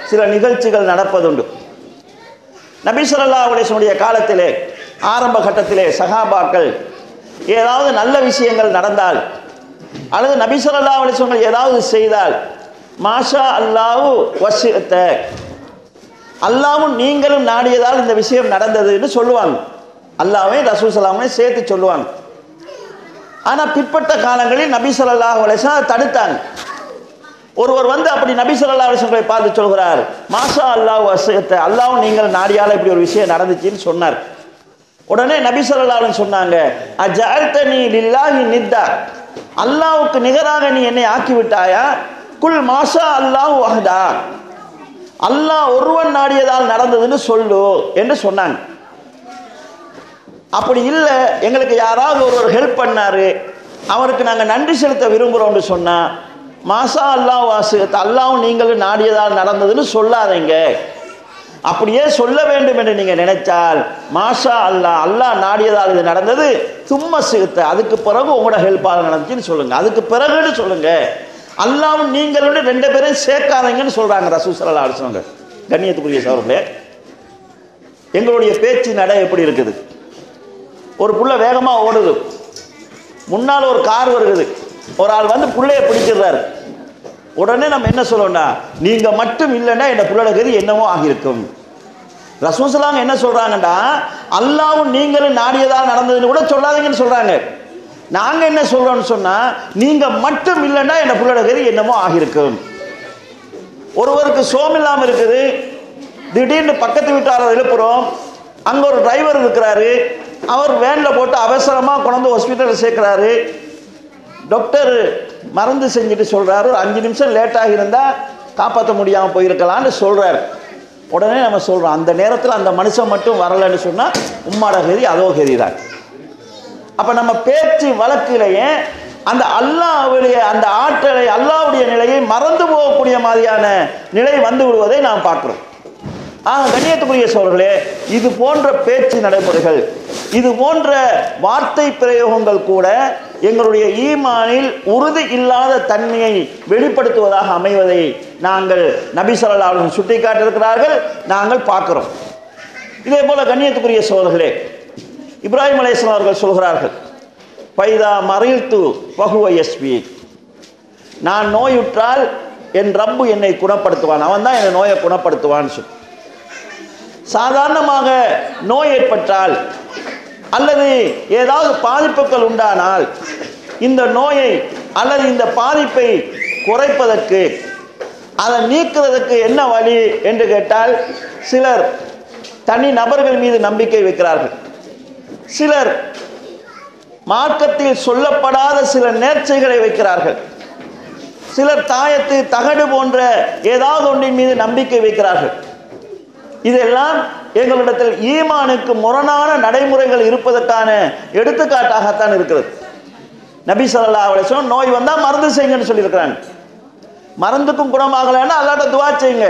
சில நிகழ்ச்சிகள் நடப்பதுண்டு. நபி ஸல்லல்லாஹு அலைஹி வஸல்லம் காலத்திலே ஆரம்ப கட்டத்திலே சஹாபாக்கள் ஏதாவது நல்ல விஷயங்கள் நடந்தால் அல்லது நபி ஸல்லல்லாஹு அலைஹி வஸல்லம் ஏதாவது செய்தால் மாஷா அல்லாஹு வஸிஅத, அல்லாஹ்வும் நீங்களும் நாடியதால் இந்த விஷயம் நடந்ததுன்னு சொல்லுவாங்க. அல்லாஹ்வே ரசூல் ஸல்லல்லாஹு அலைஹி சேர்த்து சொல்லுவாங்க. ஆனால் பிற்பட்ட காலங்களில் நபி ஸல்லல்லாஹு அலைஹி வஸல்லம் தடுத்தாங்க. ஒருவர் வந்து அப்படி நபி ஸல்லல்லாஹு அலைஹி வஸல்லம் பார்த்து சொல்கிறார், மாஷா அல்லாஹு வஸிஅத, அல்லாஹ்வும் நீங்கள் நாடியால் இப்படி ஒரு விஷயம் நடந்துச்சுன்னு சொன்னார். உடனே நபி ஸல்லல்லாஹு அலைஹி சொன்னாங்க, அஜஅல்தனி லில்லாஹி நித்தா, அல்லாஹ்வுக்கு நிகராக நீ என்னை ஆக்கி விட்டாயா? குல் மாஷா அல்லாஹு வஹதா, அல்லாஹ் ஒருவன் நாடியதால் நடந்ததுன்னு சொல்லு என்று சொன்னாங்க. அப்படி இல்லை, எங்களுக்கு யாராவது ஒருவர் ஹெல்ப் பண்ணாரு, அவருக்கு நாங்கள் நன்றி செலுத்த விரும்புகிறோம்னு சொன்னால் மாஷா அல்லாஹ் வஸிஅத, அல்லாஹ்வும் நீங்களும் நாடியதால் நடந்ததுன்னு சொல்லாதீங்க. அப்படியே சொல்ல வேண்டும் என்று நீங்க நினைச்சால் மாஷா அல்லாஹ், அல்லாஹ் நாடியதால் இது நடந்தது, சும்மா சிறுத்த, அதுக்கு பிறகு உங்களோட ஹெல்ப்பாக நடந்துச்சுன்னு சொல்லுங்க, அதுக்கு பிறகுன்னு சொல்லுங்க. அல்லாஹ்வும் நீங்களும் ரெண்டு பேரும் சேர்க்காதீங்கன்னு சொல்றாங்க ரசூல் ஸல்லல்லாஹு அலைஹி வஸல்லம். கண்ணியத்துக்குரிய சகோதரர்களே, எங்களுடைய பேச்சு நடை எப்படி இருக்குது? ஒரு புள்ள வேகமா ஓடுது, முன்னால் ஒரு கார் வருகிறது, ஒரு ஆள் வந்து புள்ளைய பிடிச்சிடுறாரு. உடனே நம்ம என்ன சொல்லணும்னா, நீங்க மட்டும் இல்லைன்னா இந்த புள்ளோட கதி என்னவோ ஆகியிருக்கும். ரசூல் ஸல்லல்லாஹு என்ன சொல்றாங்கன்னா, அல்லாஹ்வும் நீங்களும் நாடியதால் நடந்ததுன்னு கூட சொல்லாதீங்கன்னு சொல்றாங்க. நாங்க என்ன சொல்றோம்னு சொன்னா, நீங்க மட்டும் இல்லைன்னா இந்த புள்ளோட கதி என்னமோ ஆகியிருக்கும். ஒருவருக்கு சோம் இல்லாமல் இருக்குது, திடீர்னு பக்கத்து வீட்டாளர் எழுப்புறோம், அங்கே ஒரு டிரைவர் இருக்கிறாரு, அவர் வேனில் போட்டு அவசரமாக கொண்டு ஹாஸ்பிட்டலில் சேர்க்குறாரு. டாக்டர் மருந்து செஞ்சுட்டு சொல்கிறாரு, ஒரு 5 நிமிஷம் லேட்டாக இருந்தால் காப்பாற்ற முடியாமல் போயிருக்கலான்னு சொல்கிறார். உடனே நம்ம சொல்கிறோம், அந்த நேரத்தில் அந்த மனுஷன் மட்டும் வரலைன்னு சொன்னால் உம்மாட கதி அதோ கதி தான். அப்போ நம்ம பேச்சு வழக்கிலேயே அந்த அல்லாஹ்வுடைய அந்த ஆற்றலை, அல்லாஹ்வுடைய நிலையை மறந்து போகக்கூடிய மாதிரியான நிலை வந்து விடுவதை நாம் பார்க்குறோம். கண்ணியத்துக்குரிய சோழர்களே, இது போன்ற பேச்சு நடைமுறைகள், இது போன்ற வார்த்தை பிரயோகங்கள் கூட எங்களுடைய ஈமானில் உறுதி இல்லாத தன்மையை வெளிப்படுத்துவதாக அமைவதை நாங்கள் நபி ஸல்லல்லாஹு அலைஹி வஸல்லம் சுட்டிக்காட்டியிருக்கிறார்கள், நாங்கள் பார்க்கிறோம். இதே போல கண்ணியத்துக்குரிய சோழர்களே, இப்ராஹிம் அலைஹிஸ்ஸலாம் அவர்கள் சொல்கிறார்கள், பைதா மரில்து வஹுவ யஸ்பி, நான் நோயுற்றால் என் ரப்பு என்னை குணப்படுத்துவான், அவன் தான் என்னை நோயை குணப்படுத்துவான்னு சொல்லி. சாதாரணமாக நோய் ஏற்பட்டால் அல்லது ஏதாவது பாதிப்புகள் உண்டானால் இந்த நோயை அல்லது இந்த பாதிப்பை குறைப்பதற்கு, அதை நீக்குவதற்கு என்ன வழி என்று கேட்டால், சிலர் தனி நபர்கள் மீது நம்பிக்கை வைக்கிறார்கள், சிலர் மார்க்கத்தில் சொல்லப்படாத சில நேர்ச்சைகளை வைக்கிறார்கள், சிலர் தாயத்து தகடு போன்ற ஏதாவது ஒன்றின் மீது நம்பிக்கை வைக்கிறார்கள். இதெல்லாம் எங்களிடத்தில் ஈமானுக்கு முரணான நடைமுறைகள் இருப்பதற்கான எடுத்துக்காட்டாகத்தான் இருக்கிறது. நபி ஸல்லல்லாஹு அலைஹி வஸல்லம் நோய் வந்தால் மருந்து செய்யுங்கன்னு சொல்லியிருக்கிறாங்க. மருந்துக்கும் குணமாகலைன்னா அல்லாஹ்ட்ட துஆ செய்யுங்க,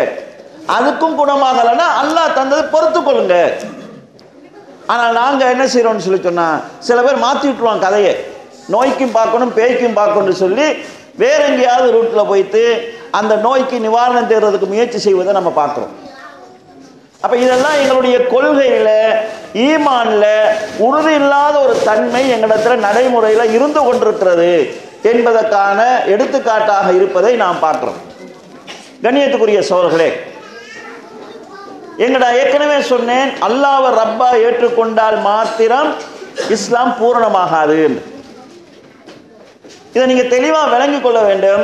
அதுக்கும் குணமாகலைன்னா அல்லாஹ் தந்தது பொறுத்து கொள்ளுங்க. ஆனால் நாங்கள் என்ன செய்கிறோம்னு சொல்லி சொன்னால், சில பேர் மாற்றி விட்டுருவாங்க கதையை, நோய்க்கும் பார்க்கணும் பேய்க்கும் பார்க்கணும்னு சொல்லி வேற எங்கேயாவது ரூட்டில் போயிட்டு அந்த நோய்க்கு நிவாரணம் தேடுறதுக்கு முயற்சி செய்வதை நம்ம பார்க்குறோம். அப்போ இதெல்லாம் எங்களுடைய கொள்கையில், ஈமான்ல உறுதி இல்லாத ஒரு தன்மை எங்களிடத்தில் நடைமுறையில் இருந்து கொண்டிருக்கிறது என்பதற்கான எடுத்துக்காட்டாக இருப்பதை நாம் பார்க்கிறோம். கண்ணியத்துக்குரிய சோழர்களே, எங்கடா ஏற்கனவே சொன்னேன், அல்லாஹ்வை ரப்பா ஏற்றுக்கொண்டால் மாத்திரம் இஸ்லாம் பூரணமாகாது. இதை நீங்கள் தெளிவாக விளங்கிக் கொள்ள வேண்டும்.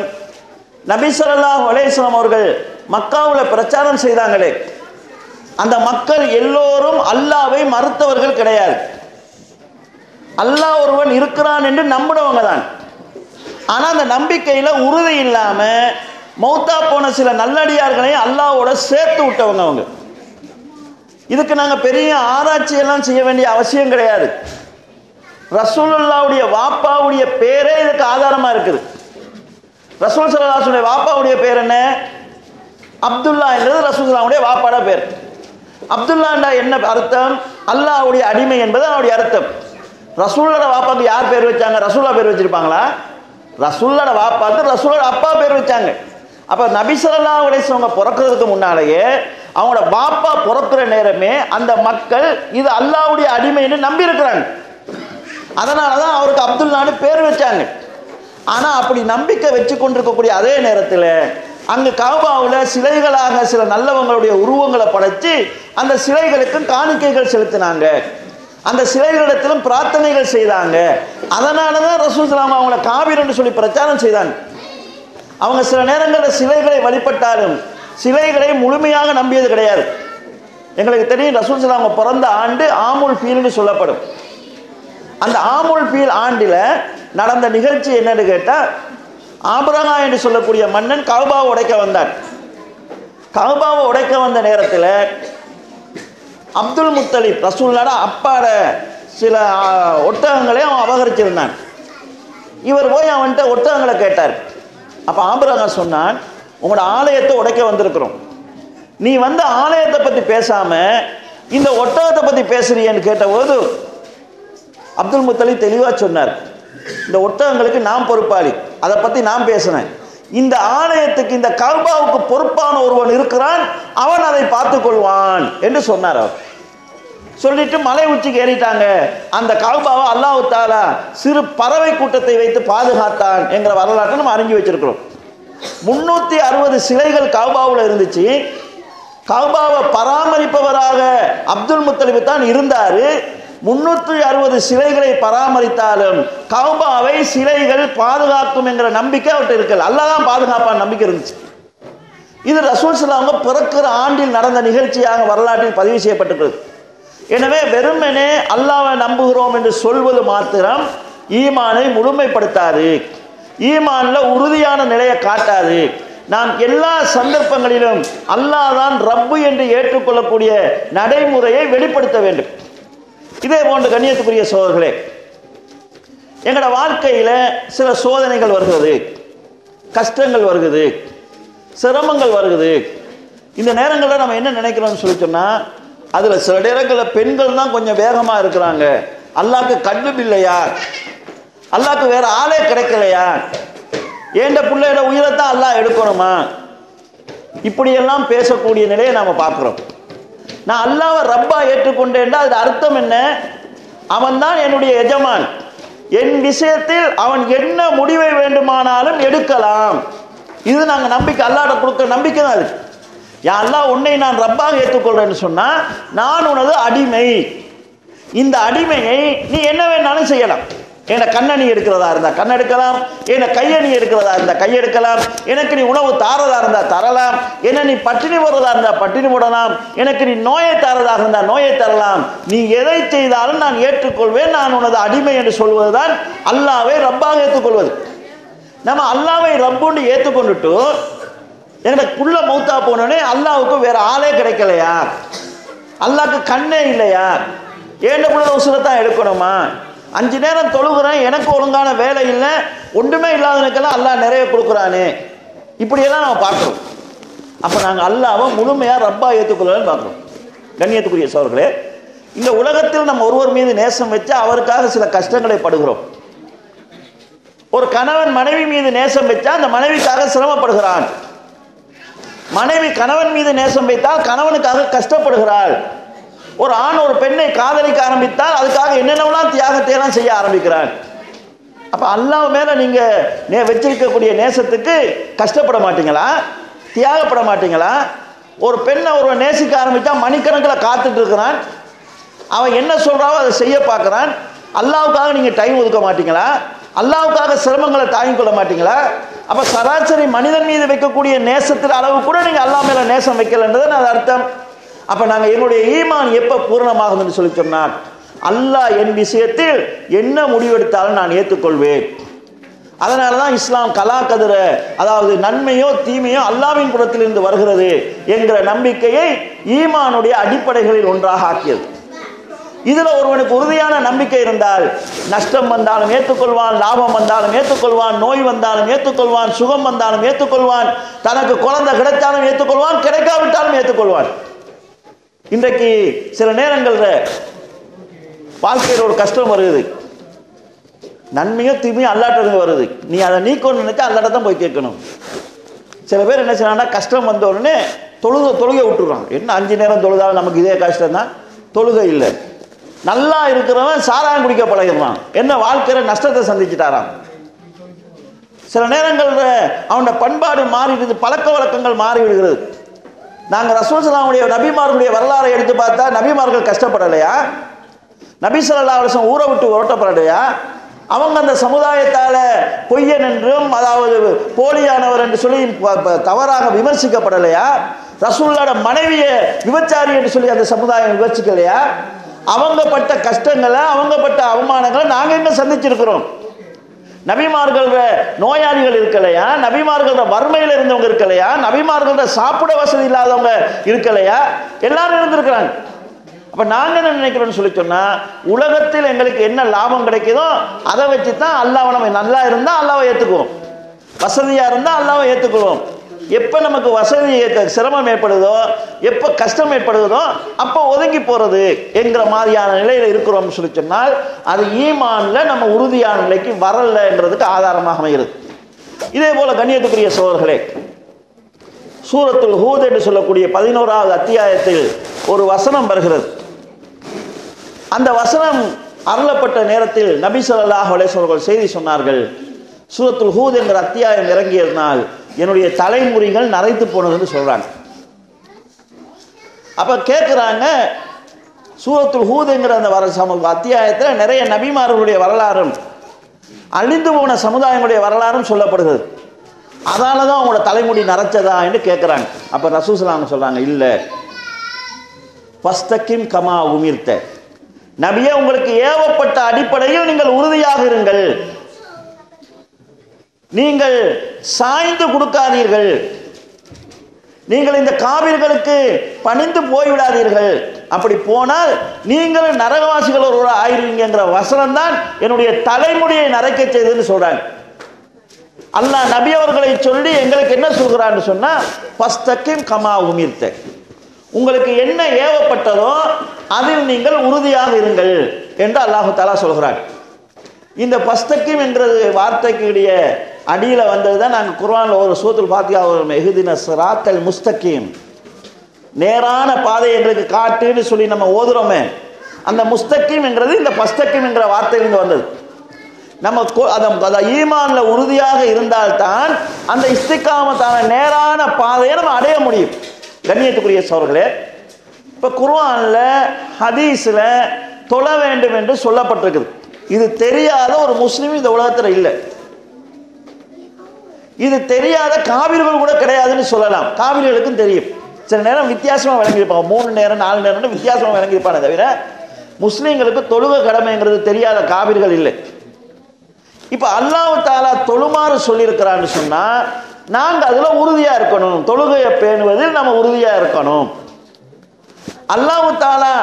நபி ஸல்லல்லாஹு அலைஹி வஸல்லம் அவர்கள் மக்காவில் பிரச்சாரம் செய்தாங்களே, அந்த மக்கள் எல்லோரும் அல்லாஹ்வை மறுத்தவர்கள் கிடையாது. அல்லாஹ் ஒருவன் இருக்கிறான் என்று நம்பினவங்க தான். ஆனால் அந்த நம்பிக்கையில் உறுதி இல்லாமல் மௌத்தா போன சில நல்லடியார்களையும் அல்லாஹ்வோட சேர்த்து விட்டவங்க அவங்க. இதுக்கு நாங்கள் பெரிய ஆராய்ச்சியெல்லாம் செய்ய வேண்டிய அவசியம் கிடையாது. ரசூலுல்லாஹ்வுடைய வாப்பாவுடைய பேரே இதுக்கு ஆதாரமாக இருக்குது. ரசூல் ஸல்லல்லாஹு அலைஹி வஸல்லம் வாப்பாவுடைய பேர் என்ன? அப்துல்லா என்றது ரசூலுல்லாஹ்வுடைய வாப்பாட பேர். அப்துல்லாண்டா என்ன அர்த்தம்? அல்லாஹ்வுடைய அடிமை என்பது அவருடைய அர்த்தம். ரசூலோட வாப்பாக்கு யார் பேர் வச்சாங்க? ரசூல்லா பேர் வச்சிருப்பாங்களா? ரசூலோட வாப்பாக்கு ரசூலோட அப்பா பேர் வச்சாங்க. அப்போ நபி ஸல்லல்லாஹு அலைஹி வஸல்லம் பிறக்கிறதுக்கு முன்னாலேயே அவங்களோட பாப்பா பிறக்கிற நேரமே அந்த மக்கள் இது அல்லாஹ்வுடைய அடிமைன்னு நம்பி இருக்கிறாங்க. அதனால தான் அவருக்கு அப்துல்லான்னு பேர் வச்சாங்க. ஆனால் அப்படி நம்பிக்கை வச்சு கொண்டிருக்கக்கூடிய அதே நேரத்தில் அங்கு காபாவில் சிலைகளாக சில நல்லவங்களுடைய உருவங்களை படைச்சு அந்த சிலைகளுக்கும் காணிக்கைகள் செலுத்தினாங்க, அந்த சிலைகளிடத்திலும் பிரார்த்தனைகள் செய்தாங்க. அதனால தான் ரசூல் ஸல்லல்லாஹு அவங்கள காபிர்னு சொல்லி பிரச்சாரம் செய்தாங்க. அவங்க சில நேரங்களில் சிலைகளை வழிபட்டாலும் சிலைகளை முழுமையாக நம்பியது கிடையாது. எங்களுக்கு தெரியும், ரசூல் ஸல்லல்லாஹு அவங்க பிறந்த ஆண்டு ஆமுல் ஃபீல்னு சொல்லப்படும். அந்த ஆமுல் ஃபீல் ஆண்டில் நடந்த நிகழ்ச்சி என்னன்னு கேட்டால், ஆபிரகா என்று சொல்லக்கூடிய மன்னன் கஅபாவை உடைக்க வந்தார். கஅபாவை உடைக்க வந்த நேரத்தில் அப்துல் முத்தலிப் ரசூலுல்லாஹ் அப்பாட சில ஒட்டகங்களை அவன் அபகரிச்சிருந்தான். இவர் போய் அவன்கிட்ட ஒட்டகங்களை கேட்டார். அப்போ ஆபிரகா சொன்னான், உங்களோட ஆலயத்தை உடைக்க வந்திருக்கிறோம், நீ வந்து ஆலயத்தை பற்றி பேசாமல் இந்த ஒட்டகத்தை பற்றி பேசுறியன்னு கேட்டபோது அப்துல் முத்தலிப் தெளிவாக சொன்னார், இந்த ஒட்டகங்களுக்கு நான் பொறுப்பாளி, அதை பற்றி நான் பேசினேன். இந்த ஆலயத்துக்கு இந்த கஅபாவுக்கு பொறுப்பான ஒருவன் இருக்கிறான், அவன் அதை பார்த்து கொள்வான் என்று சொன்னார். அவர் சொல்லிட்டு மலை உச்சிக்கு ஏறிட்டாங்க. அந்த கஅபாவை அல்லாஹ் தஆலா சிறு பறவை கூட்டத்தை வைத்து பாதுகாத்தான் என்கிற வரலாற்றை நம்ம அறிஞ்சு வச்சிருக்கிறோம். 360 சிலைகள் கஅபாவில் இருந்துச்சு. கஅபாவை பராமரிப்பவராக அப்துல் முத்தலிப் தான் இருந்தார். 360 சிலைகளை பராமரித்தாலும் கஅபாவை சிலைகள் பாதுகாக்கும் என்கிற நம்பிக்கை அவர்கிட்ட இருக்கல. அல்லாஹ் தான் பாதுகாப்பான நம்பிக்கை இருந்துச்சு. இது ரசூல் ஸல்லல்லாஹு அலைஹி வஸல்லம் பிறக்கிற ஆண்டில் நடந்த நிகழ்ச்சியாக வரலாற்றில் பதிவு செய்யப்பட்டிருக்கிறது. எனவே வெறுமனே அல்லாஹ்வை நம்புகிறோம் என்று சொல்வது மாத்திரம் ஈமானை முழுமைப்படுத்தாது, ஈமான்ல உறுதியான நிலையை காட்டாது. நாம் எல்லா சந்தர்ப்பங்களிலும் அல்லாஹ் தான் ரப்பு என்று ஏற்றுக்கொள்ளக்கூடிய நடைமுறையை வெளிப்படுத்த வேண்டும். இதே போன்று கண்ணியத்துக்குரிய சோதர்களே, எங்களோட வாழ்க்கையில் சில சோதனைகள் வருகிறது, கஷ்டங்கள் வருகிறது, சிரமங்கள் வருகிறது. இந்த நேரங்களில் நம்ம என்ன நினைக்கிறோம்னு சொல்லி சொன்னால், அதில் சில நேரங்களில் பெண்கள் தான் கொஞ்சம் வேகமாக இருக்கிறாங்க. அல்லாஹ்க்கு கண்ணும் இல்லையா, அல்லாஹ்க்கு வேற ஆளே கிடைக்கலையா, ஏண்ட பிள்ளையோட உயிரைத்தான் அல்லாஹ் எடுக்கணுமா, இப்படியெல்லாம் பேசக்கூடிய நிலையை நாம் பார்க்குறோம். நான் அல்லாஹ்வை ரப்பா ஏற்றுக்கொண்டேன்டா அது அர்த்தம் என்ன? அவன் தான் என்னுடைய எஜமான், என் விஷயத்தில் அவன் என்ன முடிவை வேண்டுமானாலும் எடுக்கலாம். இது நாங்கள் நம்பிக்கை, அல்லாஹ்ட்ட கொடுக்க நம்பிக்கை தான் அது. யா அல்லாஹ் உன்னை நான் ரப்பாக ஏற்றுக்கொள்றேன்னு சொன்னால் நான் உனது அடிமை. இந்த அடிமையை நீ என்ன வேணாலும் செய்யலாம். என்னை கண்ணை நீ எடுக்கிறதா இருந்தால் கண் எடுக்கலாம், என்னை கையை நீ எடுக்கிறதா இருந்தால் கை எடுக்கலாம், எனக்கு நீ உணவு தாரதா இருந்தால் தரலாம், என்னை நீ பட்டினி போடுறதா இருந்தால் பட்டினி போடலாம், எனக்கு நீ நோயை தாரதாக இருந்தால் நோயை தரலாம். நீ எதை செய்தாலும் நான் ஏற்றுக்கொள்வேன், நான் உனது அடிமை என்று சொல்வது தான் அல்லாஹ்வை ரப்பாக ஏற்றுக்கொள்வது. நம்ம அல்லாஹ்வை ரப்புன்னு ஏற்றுக்கொண்டுட்டு எங்களை புள்ள மௌத்தா போனோடனே அல்லாஹ்வுக்கு வேற ஆளே கிடைக்கலையா, அல்லாஹ்க்கு கண்ணே இல்லையா, ஏண்ட புள்ள உசுரத்தான் எடுக்கணுமா, 5 நேரம் தொழுகிறேன், எனக்கு ஒழுங்கான வேலை இல்லை, ஒன்றுமே இல்லாதவனுக்கெல்லாம் அல்லாஹ் நிறைய கொடுக்குறானே, இப்படியெல்லாம் நம்ம பார்க்குறோம். அப்போ நாங்கள் அல்லாஹ்வை முழுமையாக ரப்பா ஏற்றுக்கொள்ளலான்னு பார்க்குறோம். கண்ணியத்துக்குரிய சோர்களே, இந்த உலகத்தில் நம்ம ஒருவர் மீது நேசம் வச்சு அவருக்காக சில கஷ்டங்களை படுகிறோம். ஒரு கணவன் மனைவி மீது நேசம் வச்சா அந்த மனைவிக்காக சிரமப்படுகிறான், மனைவி கணவன் மீது நேசம் வைத்தால் கணவனுக்காக கஷ்டப்படுகிறாள். ஒரு ஆண் ஒரு பெண்ணை காதலிக்க ஆரம்பித்தால் அதுக்காக என்னென்னலாம் தியாகத்தை எல்லாம் செய்ய ஆரம்பிக்கிறான். அப்போ அல்லாஹ் மேலே நீங்கள் வச்சிருக்கக்கூடிய நேசத்துக்கு கஷ்டப்பட மாட்டீங்களா, தியாகப்பட மாட்டீங்களா? ஒரு பெண்ணை ஒருவன் நேசிக்க ஆரம்பித்தா மணிக்கணக்கில் காத்துட்டு இருக்கிறான், அவன் என்ன சொல்கிறாவோ அதை செய்ய பார்க்குறான். அல்லாஹ்வுக்காக நீங்கள் டைம் ஒதுக்க மாட்டீங்களா? அல்லாஹ்வுக்காக சிரமங்களை தாங்கிக் கொள்ள மாட்டீங்களா? அப்போ சராசரி மனிதன் மீது வைக்கக்கூடிய நேசத்தில் அளவு கூட நீங்கள் அல்லாஹ் மேலே நேசம் வைக்கலன்றது அது அர்த்தம். அப்போ நாங்கள் என்னுடைய ஈமான் எப்போ பூரணமாகுதுன்னு சொல்லி சொன்னார், அல்லாஹ் என் விஷயத்தில் என்ன முடிவெடுத்தாலும் நான் ஏற்றுக்கொள்வேன். அதனால தான் இஸ்லாம் கலா கதிர, அதாவது நன்மையோ தீமையோ அல்லாஹ்வின் புறத்திலிருந்து வருகிறது என்கிற நம்பிக்கையை ஈமானுடைய அடிப்படைகளில் ஒன்றாக ஆக்கியது. இதில் ஒருவனுக்கு உறுதியான நம்பிக்கை இருந்தால் நஷ்டம் வந்தாலும் ஏற்றுக்கொள்வான், லாபம் வந்தாலும் ஏற்றுக்கொள்வான், நோய் வந்தாலும் ஏற்றுக்கொள்வான், சுகம் வந்தாலும் ஏற்றுக்கொள்வான், தனக்கு குழந்தை கிடைத்தாலும் ஏற்றுக்கொள்வான், கிடைக்காவிட்டாலும் ஏற்றுக்கொள்வான். இன்றைக்கு சில நேரங்களில் வாழ்க்கையில் ஒரு கஷ்டம் வருது, நன்மையோ தீமையோ அல்லாட்டிருந்து வருது, நீ அதை நீக்கணும்னு நினைச்சா அல்லாட்ட தான் போய் கேட்கணும். சில பேர் என்ன செய்யறாங்கன்னா கஷ்டம் வந்த உடனே தொழுகை விட்டுறான். என்ன 5 நேரம் தொழுதாலும் நமக்கு இதே கஷ்டம் தான், தொழுகை இல்லை. நல்லா இருக்கிறவன் சாராயம் குடிக்க பழகிறான், என்ன வாழ்க்கையில் நஷ்டத்தை சந்திச்சுட்டாரான். சில நேரங்களில் அவனோட பண்பாடு மாறிடுது, பழக்க வழக்கங்கள் மாறிவிடுகிறது. நாங்கள் ரசூல் ஸல்லல்லாஹு அலைஹி வஸல்லம் நபிமார்களுடைய வரலாறை எடுத்து பார்த்தா நபிமார்கள் கஷ்டப்படலையா? நபி ஸல்லல்லாஹு அலைஹி வஸல்லம் ஊரை விட்டு ஓட்டப்படலையா? அவங்க அந்த சமுதாயத்தால் பொய்யன் என்றும் அதாவது போலியானவர் என்று சொல்லி தவறாக விமர்சிக்கப்படலையா? ரசூலுல்லாஹ்வோட மனைவியை விபச்சாரி என்று சொல்லி அந்த சமுதாயம் விமர்சிக்கலையா? அவங்க பட்ட கஷ்டங்களை, அவங்க பட்ட அவமானங்களை நாங்கள் எங்கே சந்திச்சிருக்கிறோம்? நபிமார்கள் நோயாளிகள் இருக்கலையா? நபிமார்கள வறுமையில் இருந்தவங்க இருக்கலையா? நபிமார்கள சாப்பிட வசதி இல்லாதவங்க இருக்கலையா? எல்லாரும் இருந்திருக்கிறாங்க. அப்போ நாங்கள் என்ன நினைக்கிறோம்னு சொல்லி சொன்னால், உலகத்தில் எங்களுக்கு என்ன லாபம் கிடைக்குதோ அதை வச்சு தான் அல்லாஹ், நம்ம நல்லா இருந்தால் அல்லாஹ்வை ஏற்றுக்குவோம், வசதியாக இருந்தால் அல்லாஹ்வை ஏற்றுக்குவோம். எப்போ நமக்கு வசதி சிரமம் ஏற்படுதோ, எப்போ கஷ்டம் ஏற்படுதோ அப்போ ஒதுங்கி போகிறது என்கிற மாதிரியான நிலையில் இருக்கிறோம்னு சொல்லி சொன்னால் அது ஈமானில் நம்ம உறுதியான நிலைக்கு வரல என்றதுக்கு ஆதாரமாக அமைகிறது. இதே போல கண்ணியத்துக்குரிய சோழர்களே, சூரத்துல் ஹூத் என்று சொல்லக்கூடிய 11வது அத்தியாயத்தில் ஒரு வசனம் வருகிறது. அந்த வசனம் அருளப்பட்ட நேரத்தில் நபி ஸல்லல்லாஹு அலைஹி வஸல்லம் செய்தி சொன்னார்கள், சூரத்துல் ஹூத் என்கிற அத்தியாயம் இறங்கியதனால் என்னுடைய தலைமுறைகள் நரைத்து போனதுன்னு சொல்றாங்க. அப்ப கேட்குறாங்க, சூரத்துல் ஹூத்ங்கிற அந்த அத்தியாயத்தில் நிறைய நபிமார்களுடைய வரலாறும் அழிந்து போன சமுதாயங்களுடைய வரலாறும் சொல்லப்படுகிறது. அதனால தான் அவங்களோட தலைமுடி நரைச்சதா என்று கேட்குறாங்க. அப்போ ரசூல் ஸல்லல்லாஹு அலைஹி வஸல்லம் சொல்கிறாங்க, இல்லை, ஃபஸ்தகிம் கமா உமிர்த்த, நபியே உங்களுக்கு ஏவப்பட்ட அடிப்படையில் நீங்கள் உறுதியாக இருங்கள், நீங்கள் சாய்ந்து கொடுக்காதீர்கள், நீங்கள் இந்த காவிர்களுக்கு பணிந்து போய்விடாதீர்கள், அப்படி போனால் நீங்கள் நரகவாசிகள் ஒரு ஆயிருவீங்கிற வசனம் தான் என்னுடைய தலைமுடியை நரைக்க செய்ததுன்னு சொல்றாங்க. அல்லாஹ் நபி அவர்களை சொல்லி எங்களுக்கு என்ன சொல்கிறான்னு சொன்னா, ஃபஸ்தகிம் கமா உமிர்த்த, உங்களுக்கு என்ன ஏவப்பட்டதோ அதில் நீங்கள் உறுதியாக இருங்கள் என்று அல்லாஹு தஆலா சொல்கிறார். இந்த ஃபஸ்தகிம் என்கிறது வார்த்தைக்குடைய அடியில் வந்தது தான் நாங்கள் குர்ஆனில் ஒரு சூரத்துல் ஃபாத்திஹா இஹ்தின ஸிராத்தல் முஸ்தகீம், நேரான பாதை எங்களுக்கு காட்டுன்னு சொல்லி நம்ம ஓதுறோமே, அந்த முஸ்தகீம் என்கிறது இந்த ஃபஸ்தகிம் என்கிற வார்த்தையிலிருந்து வந்தது. நம்ம அந்த ஈமானில் உறுதியாக இருந்தால்தான் அந்த இஸ்திகாமத்தான நேரான பாதையை நம்ம அடைய முடியும். கண்ணியத்துக்குரிய சகோதரர்களே, இப்போ குர்ஆனில் ஹதீஸில் தொழ வேண்டும் என்று சொல்லப்பட்டிருக்குது. இது தெரியாத ஒரு முஸ்லீம் இந்த உலகத்தில் இல்லை. இது தெரியாத காவிர்கள் கூட கிடையாதுன்னு சொல்லலாம். காவிர்களுக்கும் தெரியும், சில நேரம் வித்தியாசமாக விளங்கியிருப்பாங்க, 3 நேரம் 4 நேரம்னு வித்தியாசமாக விளங்கியிருப்பானே தவிர முஸ்லீம்களுக்கு தொழுகை கடமைங்கிறது தெரியாத காவிர்கள் இல்லை. இப்போ அல்லாஹ் தஆலா தொழுமாறு சொல்லியிருக்கிறான்னு சொன்னால் நாங்கள் அதில் உறுதியாக இருக்கணும், தொழுகையை பேணுவதில் நம்ம உறுதியாக இருக்கணும். அல்லாஹ் தஆலா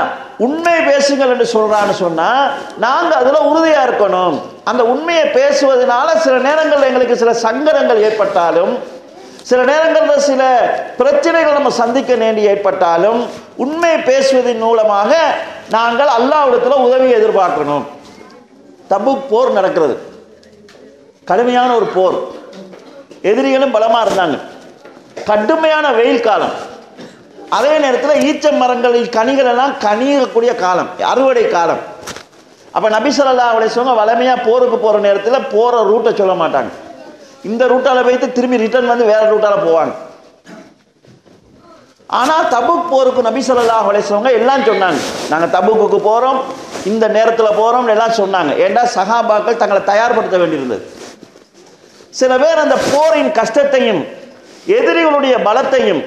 உண்மை பேசுங்கள் என்று சொல்றான்னு சொன்னா நாங்கள் அதில் உறுதியாக இருக்கணும். அந்த உண்மையை பேசுவதனால சில நேரங்களில் எங்களுக்கு சில சங்கடங்கள் ஏற்பட்டாலும், சில நேரங்களில் சில பிரச்சனைகள் நம்ம சந்திக்க வேண்டி ஏற்பட்டாலும் உண்மையை பேசுவதன் மூலமாக நாங்கள் அல்லாஹ்விடத்தில் உதவி எதிர்பார்க்கணும். தபூக் போர் நடக்கிறது, கடுமையான ஒரு போர், எதிரிகளும் பலமாக இருந்தாங்க, கடுமையான வெயில் காலம், அதே நேரத்தில் ஈச்ச மரங்களில் கனிகள் எல்லாம் கனியக்கூடிய காலம், அறுவடை காலம். அப்போ நபி ஸல்லல்லாஹு அலைஹி வஸல்லம் வளமையாக போருக்கு போகிற நேரத்தில் போகிற ரூட்டை சொல்ல மாட்டாங்க, இந்த ரூட்டால் போய்த்து திரும்பி ரிட்டர்ன் வந்து வேறு ரூட்டால் போவாங்க. ஆனால் தபூக் போருக்கு நபி ஸல்லல்லாஹு அலைஹி வஸல்லம் எல்லாம் சொன்னாங்க, நாங்கள் தபூக்குக்கு போகிறோம், இந்த நேரத்தில் போகிறோம்னு எல்லாம் சொன்னாங்க. ஏண்டா சஹாபாக்கள் தங்களை தயார்படுத்த வேண்டியிருந்தது. சில பேர் அந்த போரின் கஷ்டத்தையும் எதிரிகளுடைய பலத்தையும்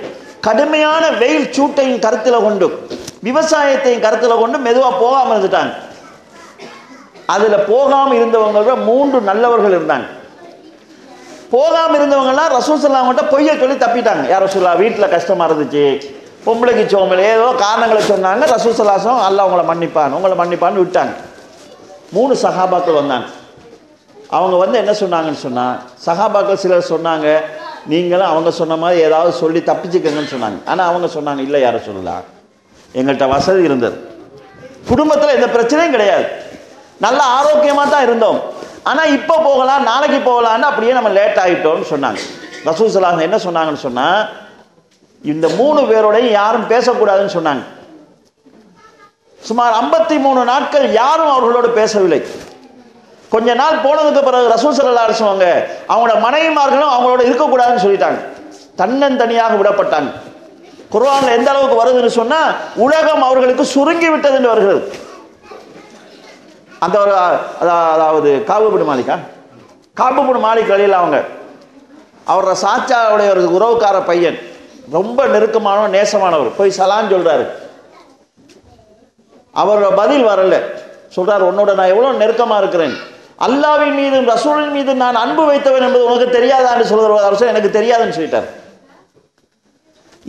கடுமையான வெயில் சூட்டையும் கருத்தில் கொண்டு விவசாயத்தையும் கருத்தில் கொண்டு மெதுவாக போகாமல் இருந்துட்டாங்க. அதில் போகாமல் இருந்தவங்கள 3 நல்லவர்கள் இருந்தாங்க. போகாமல் இருந்தவங்கலாம் ரசூல் ஸல்லல்லாஹு அலைஹி வஸல்லம் பொய்யை சொல்லி தப்பிட்டாங்க. யார் ரசூலுல்லாஹ் வீட்டில் கஷ்டமாக இருந்துச்சு, பொம்பளைக்கு சோம்பல், ஏதோ காரணங்களை சொன்னாங்க. ரசூல் ஸல்லல்லாஹு அலைஹி வஸல்லம் அல்லாஹ் உங்களை மன்னிப்பான்னு விட்டாங்க. 3 சஹாபாக்கள் வந்தாங்க. அவங்க வந்து என்ன சொன்னாங்கன்னு சொன்னால், சஹாபாக்கள் சிலர் சொன்னாங்க நீங்களும் அவங்க சொன்ன மாதிரி ஏதாவது சொல்லி தப்பிச்சுக்கங்கன்னு சொன்னாங்க. ஆனால் அவங்க சொன்னாங்க, இல்லை யாரை சொல்லலாம், எங்கள்கிட்ட வசதி இருந்தது, குடும்பத்தில் எந்த பிரச்சனையும் கிடையாது, நல்ல ஆரோக்கியமாக தான் இருந்தோம், ஆனால் இப்போ போகலாம் நாளைக்கு போகலான்னு அப்படியே நம்ம லேட் ஆகிட்டோம்னு சொன்னாங்க. ரசூல் ஸல்லல்லாஹு அலைஹி வஸல்லம் என்ன சொன்னாங்கன்னு சொன்னால், இந்த 3 பேரோடையும் யாரும் பேசக்கூடாதுன்னு சொன்னாங்க. சுமார் 53 நாட்கள் யாரும் அவர்களோடு பேசவில்லை. கொஞ்ச நாள் போனதுக்கு பிறகு ரசூல் ஸல்லல்லாஹு அலைஹி வஸல்லம் அவங்களோட மனைவிமார்களும் அவங்களோட இருக்கக்கூடாதுன்னு சொல்லிட்டாங்க, தன்னந்தனியாக விடப்பட்டாங்க. குர்ஆனில் எந்த அளவுக்கு வருதுன்னு சொன்னால் உலகம் அவர்களுக்கு சுருங்கி விட்டதுன்னு வருகிறது. அந்த ஒரு அதாவது காபுபின் மாலிக் வழியில் அவரோட சாச்சாவுடைய ஒரு உறவுக்கார பையன், ரொம்ப நெருக்கமான நேசமானவர், போய் சலான் சொல்றாரு. அவரோட பதில் வரல. சொல்றார், உன்னோட நான் எவ்வளோ நெருக்கமாக இருக்கிறேன், அல்லாஹ்வின் மீதும் ரசூலின் மீது நான் அன்பு வைத்தவன் என்பது உனக்கு தெரியாதான்னு சொல்கிற எனக்கு தெரியாதுன்னு சொல்லிட்டார்.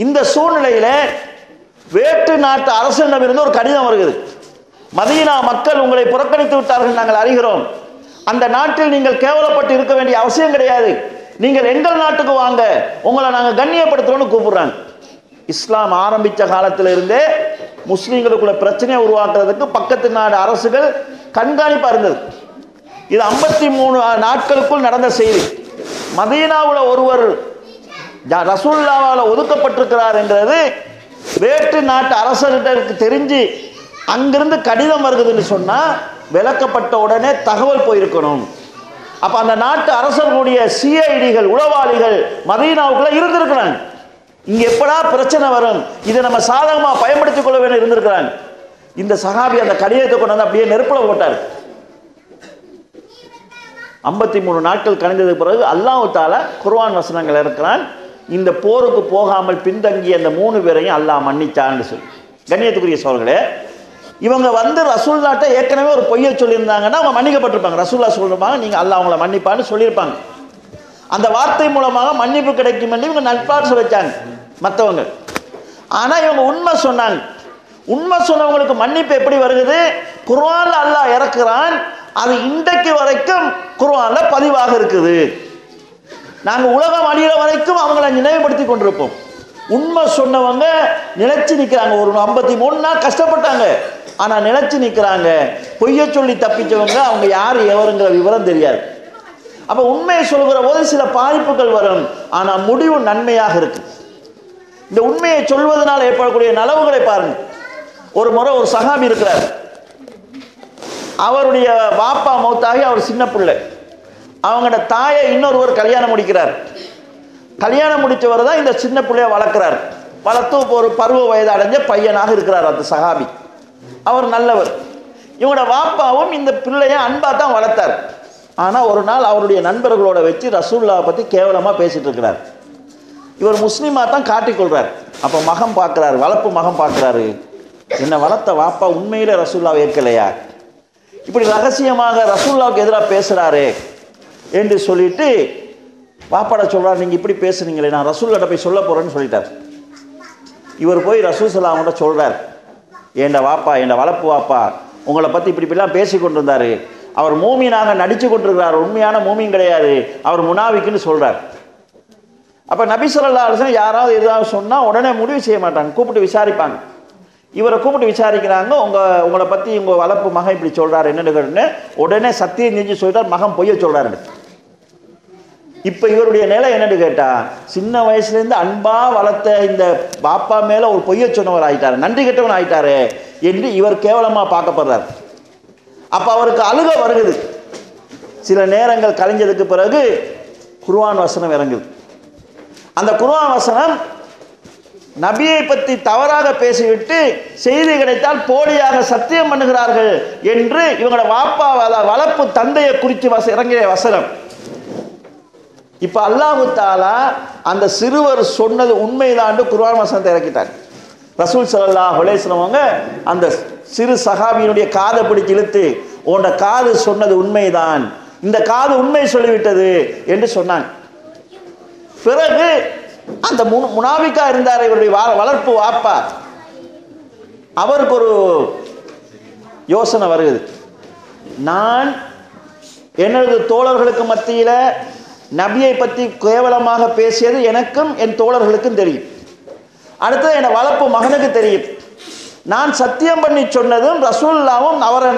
இந்த சூழ்நிலையில வேற்று நாட்டு அரசனிடமிருந்து ஒரு கடிதம் வருகிறது. மதீனா மக்கள் உங்களை புறக்கணித்து விட்டார்கள், நாங்கள் அறிகிறோம், அந்த நாட்டில் நீங்கள் கேவலப்பட்டு இருக்க வேண்டிய அவசியம் கிடையாது, நீங்கள் எங்கள் நாட்டுக்கு வாங்க, உங்களை நாங்கள் கண்ணியப்படுத்துறோம்னு கூப்பிடுறாங்க. இஸ்லாம் ஆரம்பித்த காலத்தில் இருந்தே முஸ்லீம்களுக்குள்ள பிரச்சனையை உருவாக்குறதுக்கு பக்கத்து நாடு அரசுகள் கண்காணிப்பாக இருந்தது. இது 53 நாட்களுக்குள் நடந்த செய்தி. மதீனாவில் ஒருவர் ரசூலுல்லாஹ்வால் ஒதுக்கப்பட்டிருக்கிறார் என்கிறது வேற்று நாட்டு அரசர்களுக்கு தெரிஞ்சு அங்கிருந்து கடிதம் வருகுதுன்னு சொன்னால் விளக்கப்பட்ட உடனே தகவல் போயிருக்கணும். அப்போ அந்த நாட்டு அரசர்களுடைய சிஐடிகள் உளவாளிகள் மதீனாவுக்குள்ள இருந்திருக்கிறாங்க. இங்கே எப்படா பிரச்சனை வரும், இதை நம்ம சாதகமாக பயன்படுத்திக் கொள்ள வேண்டும் இருந்திருக்கிறாங்க. இந்த சஹாபி அந்த கடிதத்தை கொண்டு வந்து அப்படியே நெருப்புல போட்டார். 53 நாட்கள் கழிந்ததுக்கு பிறகு அல்லாஹ் தஆலா குர்ஆன் வசனங்கள் இருக்கிறான், இந்த போருக்கு போகாமல் பின்தங்கிய அந்த 3 பேரையும் அல்லாஹ் மன்னிச்சான்னு சொல்லி. கண்ணியத்துக்குரிய சோழர்களே, இவங்க வந்து ரசூலுல்லாஹ்ட்ட ஏற்கனவே ஒரு பொய்யை சொல்லியிருந்தாங்கன்னா அவங்க மன்னிக்கப்பட்டிருப்பாங்க. ரசூலுல்லாஹ் சொல்லிருப்பாங்க, நீங்கள் அல்லாஹ் அவங்கள மன்னிப்பான்னு சொல்லியிருப்பாங்க. அந்த வார்த்தை மூலமாக மன்னிப்பு கிடைக்கும் என்று இவங்க நட்பாட்சி வச்சாங்க மற்றவங்க. ஆனால் இவங்க உண்மை சொன்னாங்க. உண்மை சொன்னவங்களுக்கு மன்னிப்பு எப்படி வருகிறது? குர்ஆன்ல அல்லாஹ் இறக்குறான், அது இன்றைக்கு வரைக்கும் குர்ஆன்ல பதிவாக இருக்குது. நாங்கள் உலகம் அழிகிற வரைக்கும் அவங்கள நினைவுபடுத்தி கொண்டிருப்போம். உண்மை சொன்னவங்க நிலைச்சு நிற்கிறாங்க. ஒரு 53 நாள் கஷ்டப்பட்டாங்க, ஆனால் நிலைச்சு நிற்கிறாங்க. பொய்ய சொல்லி தப்பிச்சவங்க அவங்க யார் எவருங்கிற விவரம் தெரியாது. அப்போ உண்மையை சொல்கிற போது சில பாதிப்புகள் வரும், ஆனால் முடிவு நன்மையாக இருக்கு. இந்த உண்மையை சொல்வதனால் ஏற்படக்கூடிய நலவுகளை பாருங்க. ஒரு முறை ஒரு சஹாபி இருக்கிறார், அவருடைய வாப்பா மௌத்தாகி அவர் சின்ன பிள்ளை, அவங்களோட தாயை இன்னொருவர் கல்யாணம் முடிக்கிறார். கல்யாணம் முடித்தவர் தான் இந்த சின்ன பிள்ளைய வளர்க்குறார். வளர்த்து ஒரு பருவ வயது அடைஞ்ச பையனாக இருக்கிறார் அந்த சஹாபி. அவர் நல்லவர். இவங்களோட வாப்பாவும் இந்த பிள்ளையை அன்பா தான் வளர்த்தார். ஆனால் ஒரு நாள் அவருடைய நண்பர்களோட வச்சு ரசூலுல்லாஹ் பற்றி கேவலமாக பேசிட்டு இருக்கிறார். இவர் முஸ்லீமாக தான் காட்டிக்கொள்கிறார். அப்போ மகன் பார்க்குறாரு, வளர்ப்பு மகன் பார்க்குறாரு, என்னை வளர்த்த வாப்பா உண்மையிலே ரசூலுல்லாஹ் ஏற்கலையா, இப்படி ரகசியமாக ரசூலுல்லாஹ்வுக்கு எதிராக பேசுகிறாரு என்று சொல்லிட்டு வாப்பாட சொல்கிறார், நீங்கள் இப்படி பேசுனீங்களே, நான் ரசூலுல்லாஹ்ட்ட போய் சொல்ல போகிறேன்னு சொல்லிட்டார். இவர் போய் ரசூல் ஸல்லல்லாஹு அலைஹி வஸல்லம் சொல்கிறார், ஏண்ட வாப்பா, என் வளர்ப்பு வாப்பா உங்களை பற்றி இப்படிலாம் பேசி கொண்டு இருந்தார், அவர் மூமீனாக நடித்து கொண்டிருக்கிறார், உண்மையான மூமீன் கிடையாது, அவர் முனாஃபிக்குன்னு சொல்கிறார். அப்போ நபி ஸல்லல்லாஹு அலைஹி வஸல்லம் யாராவது எதாவது சொன்னால் உடனே முடிவு செய்ய மாட்டாங்க, கூப்பிட்டு விசாரிப்பாங்க. இவரை கூப்பிட்டு விசாரிக்கிறாங்க, உங்களை பற்றி உங்கள் வளர்ப்பு மகன் இப்படி சொல்கிறார் என்னென்னு கேட்டுன்னு உடனே சத்தியம் செஞ்சு சொல்லிட்டார், மகன் பொய்ய சொல்கிறாரு. இப்போ இவருடைய நிலை என்னன்னு கேட்டால், சின்ன வயசுலேருந்து அன்பாக வளர்த்த இந்த பாப்பா மேலே ஒரு பொய்ய சொன்னவர் ஆகிட்டார், நன்றி கெட்டவன் ஆகிட்டாரு என்று இவர் கேவலமாக பார்க்கப்படுறார். அப்போ அவருக்கு அழுக வருகுது. சில நேரங்கள் கழிஞ்சதுக்கு பிறகு குர்ஆன் வசனம் இறங்குது. அந்த குர்ஆன் வசனம் நபியை பற்றி தவறாக பேசிவிட்டு செய்தி கிடைத்தால் போலியாக சத்தியம் பண்ணுகிறார்கள் என்று இவங்களோட வாப்பா வளர்ப்பு தந்தையை குறித்து இறங்கிய வசனம். இப்போ அல்லாஹ் தஆலா அந்த சிறுவர் சொன்னது உண்மைதான் குர்ஆன் வசனத்தை இறக்கிட்டாங்க. ரசூல் ஸல்லல்லாஹு அலைஹி வஸல்லம் அவங்க அந்த சிறு சஹாபியினுடைய காதை பிடிச்சு இழுத்து, உன்னோட காது சொன்னது உண்மைதான், இந்த காது உண்மை சொல்லிவிட்டது என்று சொன்னாங்க. பிறகு அந்த முனாஃபிக்கா இருந்தார் இவருடைய வளர்ப்பு வாப்பா, அவருக்கு ஒரு யோசனை வருகிறது, நான் எனது தோழர்களுக்கு மத்தியில் நபியை பற்றி கேவலமாக பேசியது எனக்கும் என் தோழர்களுக்கும் தெரியும், அடுத்தது என் வளர்ப்பு மகனுக்கு தெரியும், நான் சத்தியம் பண்ணி சொன்னதும் ரசூலுல்லாவும் அவரை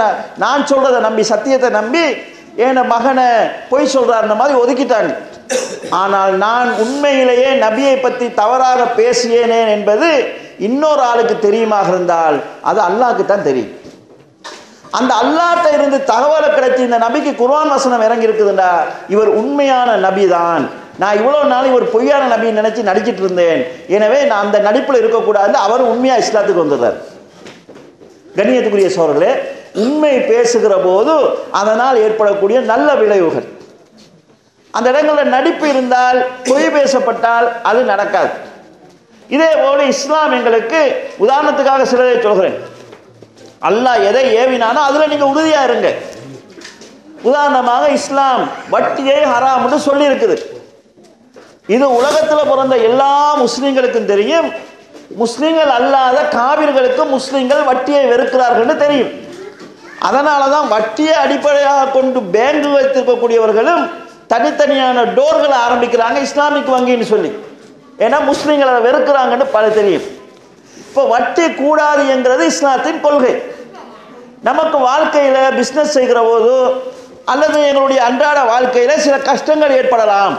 நான் சொல்றதை நம்பி சத்தியத்தை நம்பி என் மகனை பொய் சொல்றாருன்ற மாதிரி ஒதுக்கிட்டாங்க. ஆனால் நான் உண்மையிலேயே நபியை பற்றி தவறாக பேசியேனேன் என்பது இன்னொரு ஆளுக்கு தெரியுமாக இருந்தால் அது அல்லாஹ்க்கு தான் தெரியும். அந்த அல்லாஹ்ட்ட இருந்து தகவலை கிடைச்சி இந்த நபிக்கு குர்ஆன் வசனம் இறங்கி இருக்குதுண்டா, இவர் உண்மையான நபி தான், நான் இவ்வளோ நாள் இவர் பொய்யான நபின்னு நினைச்சு நடிச்சிட்டு இருந்தேன், எனவே நான் அந்த நடிப்பில் இருக்கக்கூடாது, அவர் உண்மையாக இஸ்லாத்துக்கு வந்துடுறார். கண்ணியத்துக்குரிய சோழர்களே, உண்மை பேசுகிற போது அதனால் ஏற்படக்கூடிய நல்ல விளைவுகள், அந்த இடங்களில் நடிப்பு இருந்தால் பொய் பேசப்பட்டால் அது நடக்காது. இதே போல இஸ்லாம் எங்களுக்கு உதாரணத்துக்காக சிலரை சொல்கிறேன், அல்லாஹ் எதை ஏவினானோ அதில் நீங்கள் உறுதியாக இருங்க. உதாரணமாக இஸ்லாம் வட்டியை ஹராம்னு சொல்லி இருக்குது. இது உலகத்தில் பிறந்த எல்லா முஸ்லீம்களுக்கும் தெரியும், முஸ்லீம்கள் அல்லாத காவிர்களுக்கும் முஸ்லீம்கள் வட்டியை வெறுக்கிறார்கள் தெரியும். அதனால தான் வட்டியை அடிப்படையாக கொண்டு பேங்கு வைத்திருக்கக்கூடியவர்களும் தனித்தனியான டோர்களை ஆரம்பிக்கிறாங்க இஸ்லாமிக் வங்கின்னு சொல்லி, ஏன்னா முஸ்லீம்களை வெறுக்கிறாங்கன்னு பல தெரியும். இப்போ வட்டி கூடாது என்கிறது இஸ்லாத்தின் கொள்கை. நமக்கு வாழ்க்கையில் பிஸ்னஸ் செய்கிற போது அல்லது எங்களுடைய அன்றாட வாழ்க்கையில் சில கஷ்டங்கள் ஏற்படலாம்.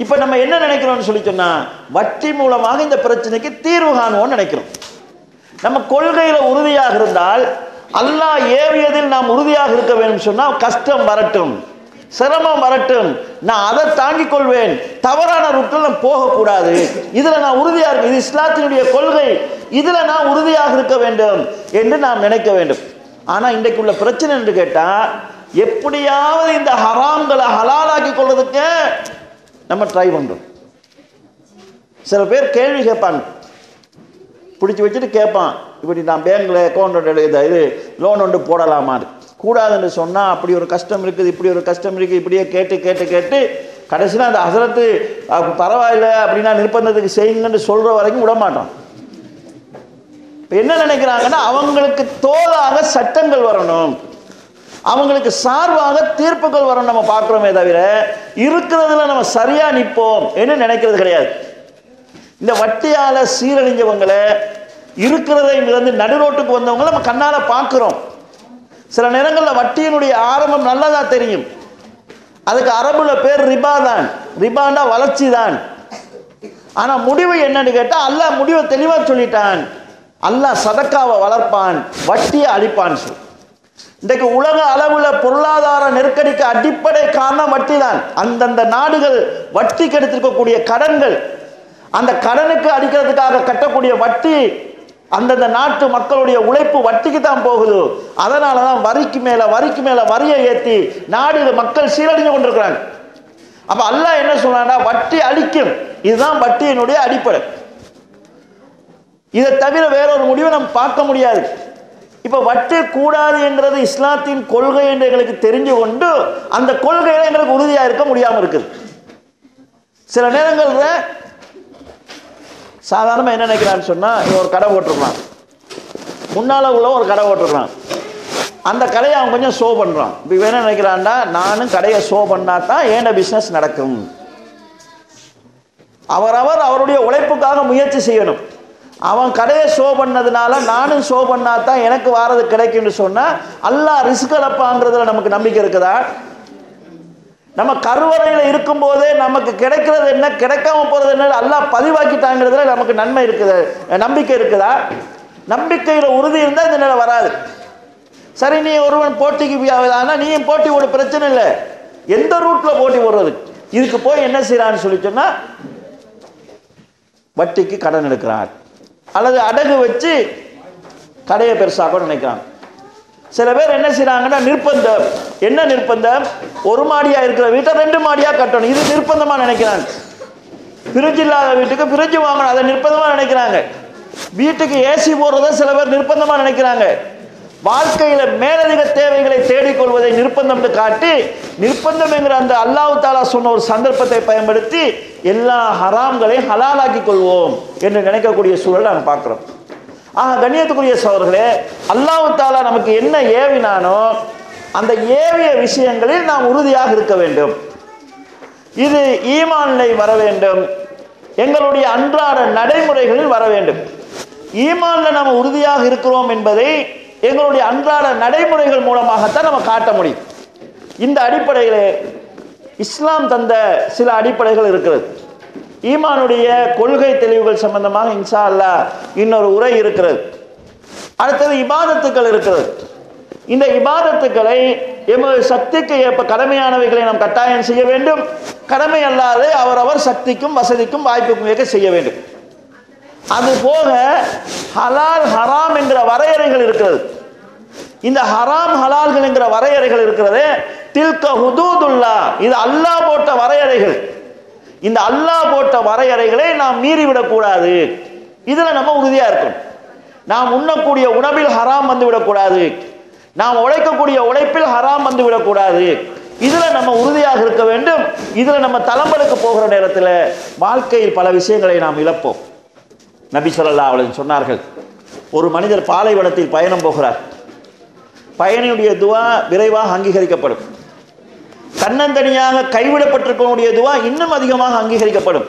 இப்போ நம்ம என்ன நினைக்கிறோம்னு சொல்லி சொன்னால், வட்டி மூலமாக இந்த பிரச்சனைக்கு தீர்வு காணுவோம்னு நினைக்கிறோம். நம்ம கொள்கையில் உறுதியாக இருந்தால், அல்லாஹ் ஏவியதில் நாம் உறுதியாக இருக்க வேண்டும் சொன்னால், கஷ்டம் வரட்டும், சிரமம் வரட்டும், நான் அதை தாங்கிக் கொள்வேன், தவறான ரூட்டில் நான் போகக்கூடாது, இதில் நான் உறுதியாக இருக்கு, இது இஸ்லாத்தினுடைய கொள்கை, இதில் நான் உறுதியாக இருக்க வேண்டும் என்று நாம் நினைக்க வேண்டும். ஆனால் இன்றைக்கு உள்ள பிரச்சனை என்று கேட்டால், எப்படியாவது இந்த ஹராம்களை ஹலாலாக்கி கொள்றதுக்கு நம்ம ட்ரை பண்றோம். சில பேர் கேள்வி கேட்பாங்க, பிடிச்சி வச்சுட்டு கேட்பான், இப்படி நான் பேங்க்ல அக்கௌண்ட் இது லோன் ஒன்று போடலாமா, கூடாதுன்னு சொன்னால் அப்படி ஒரு கஷ்டம் இருக்குது, இப்படி ஒரு கஷ்டம் இருக்குது, இப்படியே கேட்டு கேட்டு கேட்டு கடைசியில் அந்த ஹசரத்து பரவாயில்லை அப்படின்னா நிர்பந்தத்துக்கு செய்யுங்கன்னு சொல்கிற வரைக்கும் விட மாட்டோம். இப்போ என்ன நினைக்கிறாங்கன்னா, அவங்களுக்கு தோதாக சட்டங்கள் வரணும், அவங்களுக்கு சார்பாக தீர்ப்புகள் வரணும் நம்ம பார்க்குறோமே தவிர இருக்கிறதுல நம்ம சரியாக நிற்போம் என்று நினைக்கிறது கிடையாது. இந்த வட்டியால் சீரழிஞ்சவங்களை, இருக்கிறதை இருந்து நடுரோட்டுக்கு வந்தவங்களை நம்ம கண்ணால் பார்க்குறோம். சில நேரங்களில் வட்டியினுடைய ஆரம்பம் நல்லதா தெரியும், அதுக்கு அரபுல பேர் ரிபா தான், ரிபாண்டா வளர்ச்சி தான். ஆனால் முடிவு என்னன்னு கேட்டால் அல்லாஹ் முடிவை தெளிவாக சொல்லிட்டான், அல்லாஹ் சதக்காவை வளர்ப்பான், வட்டியை அழிப்பான் சொல்லி. இன்றைக்கு உலக அளவில் பொருளாதார நெருக்கடிக்கு அடிப்படை காரணம் வட்டி தான். அந்தந்த நாடுகள் வட்டிக்கு எடுத்திருக்கக்கூடிய கடன்கள், அந்த கடனுக்கு அடிக்கிறதுக்காக கட்டக்கூடிய வட்டி, அந்தந்த நாட்டு மக்களுடைய உழைப்பு வட்டிக்கு தான் போகுது. அதனால தான் வரிக்கு மேல வரியை ஏற்றி நாடு மக்கள் சீரழிஞ்சு கொண்டிருக்கிறாங்க. அப்ப அல்லாஹ் என்ன சொல்றான்னா, வட்டி அழிக்கும், இதுதான் வட்டியினுடைய அடிப்படை. இதை தவிர வேறொரு முடிவை நம்ம பார்க்க முடியாது. இப்ப வட்டி கூடாது என்றது இஸ்லாத்தின் கொள்கை என்று எங்களுக்கு தெரிஞ்சு கொண்டு அந்த கொள்கையில எங்களுக்கு உறுதியா இருக்க முடியாம இருக்குது. சில நேரங்கள்ல சாதாரணமாக என்ன நினைக்கிறான்னு சொன்னால், இவன் ஒரு கடை போட்டிருக்கான், முன்னால் உள்ள ஒரு கடை போட்டிருக்கான், அந்த கடையை அவன் கொஞ்சம் ஷோ பண்ணுறான். இப்போ இவன் என்ன நினைக்கிறான்டா, நானும் கடையை ஷோ பண்ணால் தான் ஏன் பிஸ்னஸ் நடக்கும். அவருடைய உழைப்புக்காக முயற்சி செய்யணும். அவன் கடையை ஷோ பண்ணதுனால நானும் ஷோ பண்ணால் தான் எனக்கு வாரது கிடைக்கும்னு சொன்னால் அல்லாஹ் ரிஸ்க் அடப்பாங்கிறதுல நமக்கு நம்பிக்கை இருக்குதா? நம்ம கருவறையில் இருக்கும் போதே நமக்கு கிடைக்கிறது என்ன, கிடைக்காம போறது என்ன அல்லாஹ் பதிவாக்கிட்டாங்கிறதுல நமக்கு நன்மை இருக்குது, நம்பிக்கை இருக்குதா? நம்பிக்கையில் உறுதி இருந்தால் இந்த நிலை வராது. சரி, நீ ஒருவன் போட்டிக்கு ஆனால் நீயும் போட்டி போட பிரச்சனை இல்லை, எந்த ரூட்ல போட்டி போடுறது, இதுக்கு போய் என்ன செய்யறான்னு சொல்லி சொன்னா வட்டிக்கு கடன் எடுக்கிறான் அல்லது அடகு வச்சு கடையை பெருசாக நினைக்கிறான். சில பேர் என்ன செய்யறாங்கன்னா நிர்பந்தம். என்ன நிர்பந்தம்? ஒரு மாடியா இருக்கிற வீட்டை 2 மாடியா கட்டணும், இது நிர்பந்தமா நினைக்கிறாங்க. பிரிட்ஜ் இல்லாத வீட்டுக்கு பிரிட்ஜ் வாங்கணும், அதை நிர்பந்தமா நினைக்கிறாங்க. வீட்டுக்கு ஏசி போடுறத சில பேர் நிர்பந்தமா நினைக்கிறாங்க. வாழ்க்கையில மேலதிக தேவைகளை தேடிக்கொள்வதை நிர்பந்தம் காட்டி, நிர்பந்தம் என்கிற அந்த அல்லாஹ் தாலா சொன்ன ஒரு சந்தர்ப்பத்தை பயன்படுத்தி எல்லா ஹராம்களையும் ஹலாலாக்கி கொள்வோம் என்று நினைக்கக்கூடிய சூழல் நாங்கள் பார்க்கிறோம். கண்ணியத்துக்குரிய சகோதரர்களே, அல்லாஹ் தாலா நமக்கு என்ன ஏவினானோ அந்த ஏவிய விஷயங்களில் நாம் உறுதியாக இருக்க வேண்டும். இது ஈமானில் வர வேண்டும், எங்களுடைய அன்றாட நடைமுறைகளில் வர வேண்டும். ஈமான்ல நாம் உறுதியாக இருக்கிறோம் என்பதை எங்களுடைய அன்றாட நடைமுறைகள் மூலமாகத்தான் நம்ம காட்ட முடியும். இந்த அடிப்படையில் இஸ்லாம் தந்த சில அடிப்படைகள் இருக்கிறது. ஈமானுடைய கொள்கை தெளிவுகள் சம்பந்தமாக இன்ஷா அல்லாஹ் இன்னொரு உரை இருக்கிறது. அடுத்தது இபாதத்துக்கள் இருக்கிறது. இந்த இபாதத்துக்களை எமது சக்திக்கு ஏற்ப கடமையானவைகளை நாம் கட்டாயம் செய்ய வேண்டும், கடமை அல்லாத அவரவர் சக்திக்கும் வசதிக்கும் வாய்ப்புக்கும் ஏற்க செய்ய வேண்டும். அது போக ஹலால் ஹராம் என்கிற வரையறைகள் இருக்கிறது. இந்த ஹராம் ஹலால்கள் என்கிற வரையறைகள் இருக்கிறது. தில்க ஹுதூதுல்லா, இது அல்லாஹ் போட்ட வரையறைகள். இந்த அல்லாஹ் போட்ட வரையறைகளை நாம் மீறிவிடக் கூடாது. இதுல நம்ம உறுதியா இருக்கணும். நாம் உண்ணக்கூடிய உணவில் ஹராம் வந்து விடக்கூடாது, நாம் உழைக்கக்கூடிய உழைப்பில் ஹராம் வந்து விடக்கூடாது. இதுல நம்ம உறுதியாக இருக்க வேண்டும். இதுல நம்ம தளம்பலுக்கு போகிற நேரத்தில் வாழ்க்கையில் பல விஷயங்களை நாம் இழப்போம். நபி ஸல்லல்லாஹு அலைஹி வஸல்லம் சொன்னார்கள், ஒரு மனிதர் பாலைவனத்தில் பயணம் போகிறார், பயணியுடைய துவா விரைவாக அங்கீகரிக்கப்படும். தன்னந்தனியாக கைவிடப்பட்டிருக்கக்கூடிய துவா இன்னும் அதிகமாக அங்கீகரிக்கப்படும்.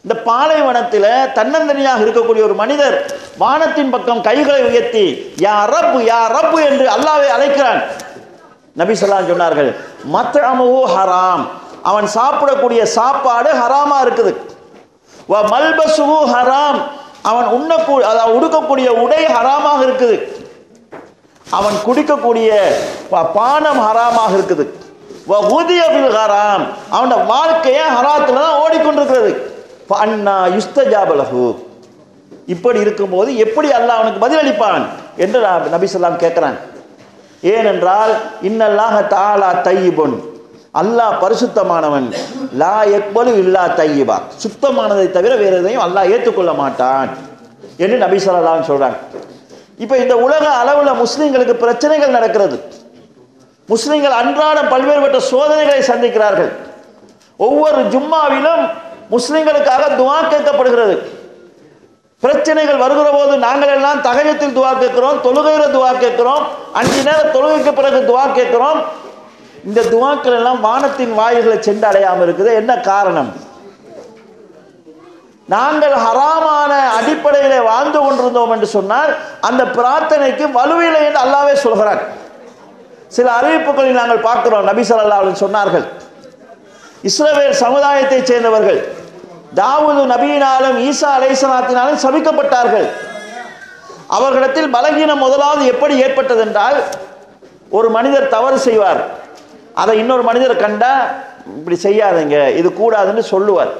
இந்த பாலைவனத்தில் தன்னந்தனியாக இருக்கக்கூடிய ஒரு மனிதர் வானத்தின் பக்கம் கைகளை உயர்த்தி யா ரப் யா ரப் என்று அல்லாஹ்வை அழைக்கிறான். நபி ஸல்லல்லாஹு அலைஹி சொன்னார்கள், மத்அமுஹு ஹராம், அவன் சாப்பிடக்கூடிய சாப்பாடு ஹராமா இருக்குது. வ மல்பசுஹு ஹராம், அவன் உடுக்கக்கூடிய உடை ஹராமாக இருக்குது. அவன் குடிக்கக்கூடிய பானம் ஹராமாக இருக்குது. வ உதிய பில் ஹராம், அவனோட வாழ்க்கையை ஹராத்துல தான் ஓடிக்கொண்டிருக்கிறது. அன்னா யுஸ்தஜாப லஹு, இப்படி இருக்கும்போது எப்படி அல்லாஹ் அவனுக்கு பதிலளிப்பான் என்று நபி ஸல்லல்லாஹு கேட்கிறான். ஏனென்றால் இன்னல்லாஹ தஆலா தய்யிபுன், அல்லாஹ் பரிசுத்தமானவன், லா யக்பலு இல்லா தய்யிபா, சுத்தமானதை தவிர வேறு எதையும் அல்லாஹ் ஏற்றுக்கொள்ள மாட்டான் என்று நபி ஸல்லல்லாஹு அலைஹி வஸல்லம் சொல்றாங்க. இப்போ இந்த உலக அளவில் முஸ்லீம்களுக்கு பிரச்சனைகள் நடக்கிறது. முஸ்லீம்கள் அன்றாடம் பல்வேறுபட்ட சோதனைகளை சந்திக்கிறார்கள். ஒவ்வொரு ஜும்மாவிலும் முஸ்லீம்களுக்காக துஆ கேட்கப்படுகிறது. பிரச்சனைகள் வருகிற போது நாங்கள் எல்லாம் தஹஜ்ஜுத்தில் துஆ கேட்கிறோம், தொழுகையில துஆ கேட்கிறோம், 5 நேர தொழுகைக்கு பிறகு துஆ கேட்கிறோம். இந்த துஆக்கள் எல்லாம் வானத்தின் வாயில்களை சென்று அடையாமல் இருக்குது. என்ன காரணம்? நாங்கள் ஹராமான அடிப்படையில் வாழ்ந்து கொண்டிருந்தோம் என்று சொன்னால் அந்த பிரார்த்தனைக்கு வலுவில்லை என்று அல்லாஹ்வே சொல்கிறார். சில அறிவிப்புகளில் நாங்கள் பார்க்கிறோம். நபி ஸல்லல்லாஹு அலைஹி வஸல்லம் சொன்னார்கள், இஸ்ரவேல் சமுதாயத்தைச் சேர்ந்தவர்கள் தாவூது நபியினாலும் ஈசா அலைஹிஸ்ஸலாத்தினாலும் சபிக்கப்பட்டார்கள். அவர்களிடத்தில் பலகீனம் முதலாவது எப்படி ஏற்பட்டது என்றால், ஒரு மனிதர் தவறு செய்வார், அதை இன்னொரு மனிதர் கண்டா இப்படி செய்யாதீங்க, இது கூடாதுன்னு சொல்லுவார்.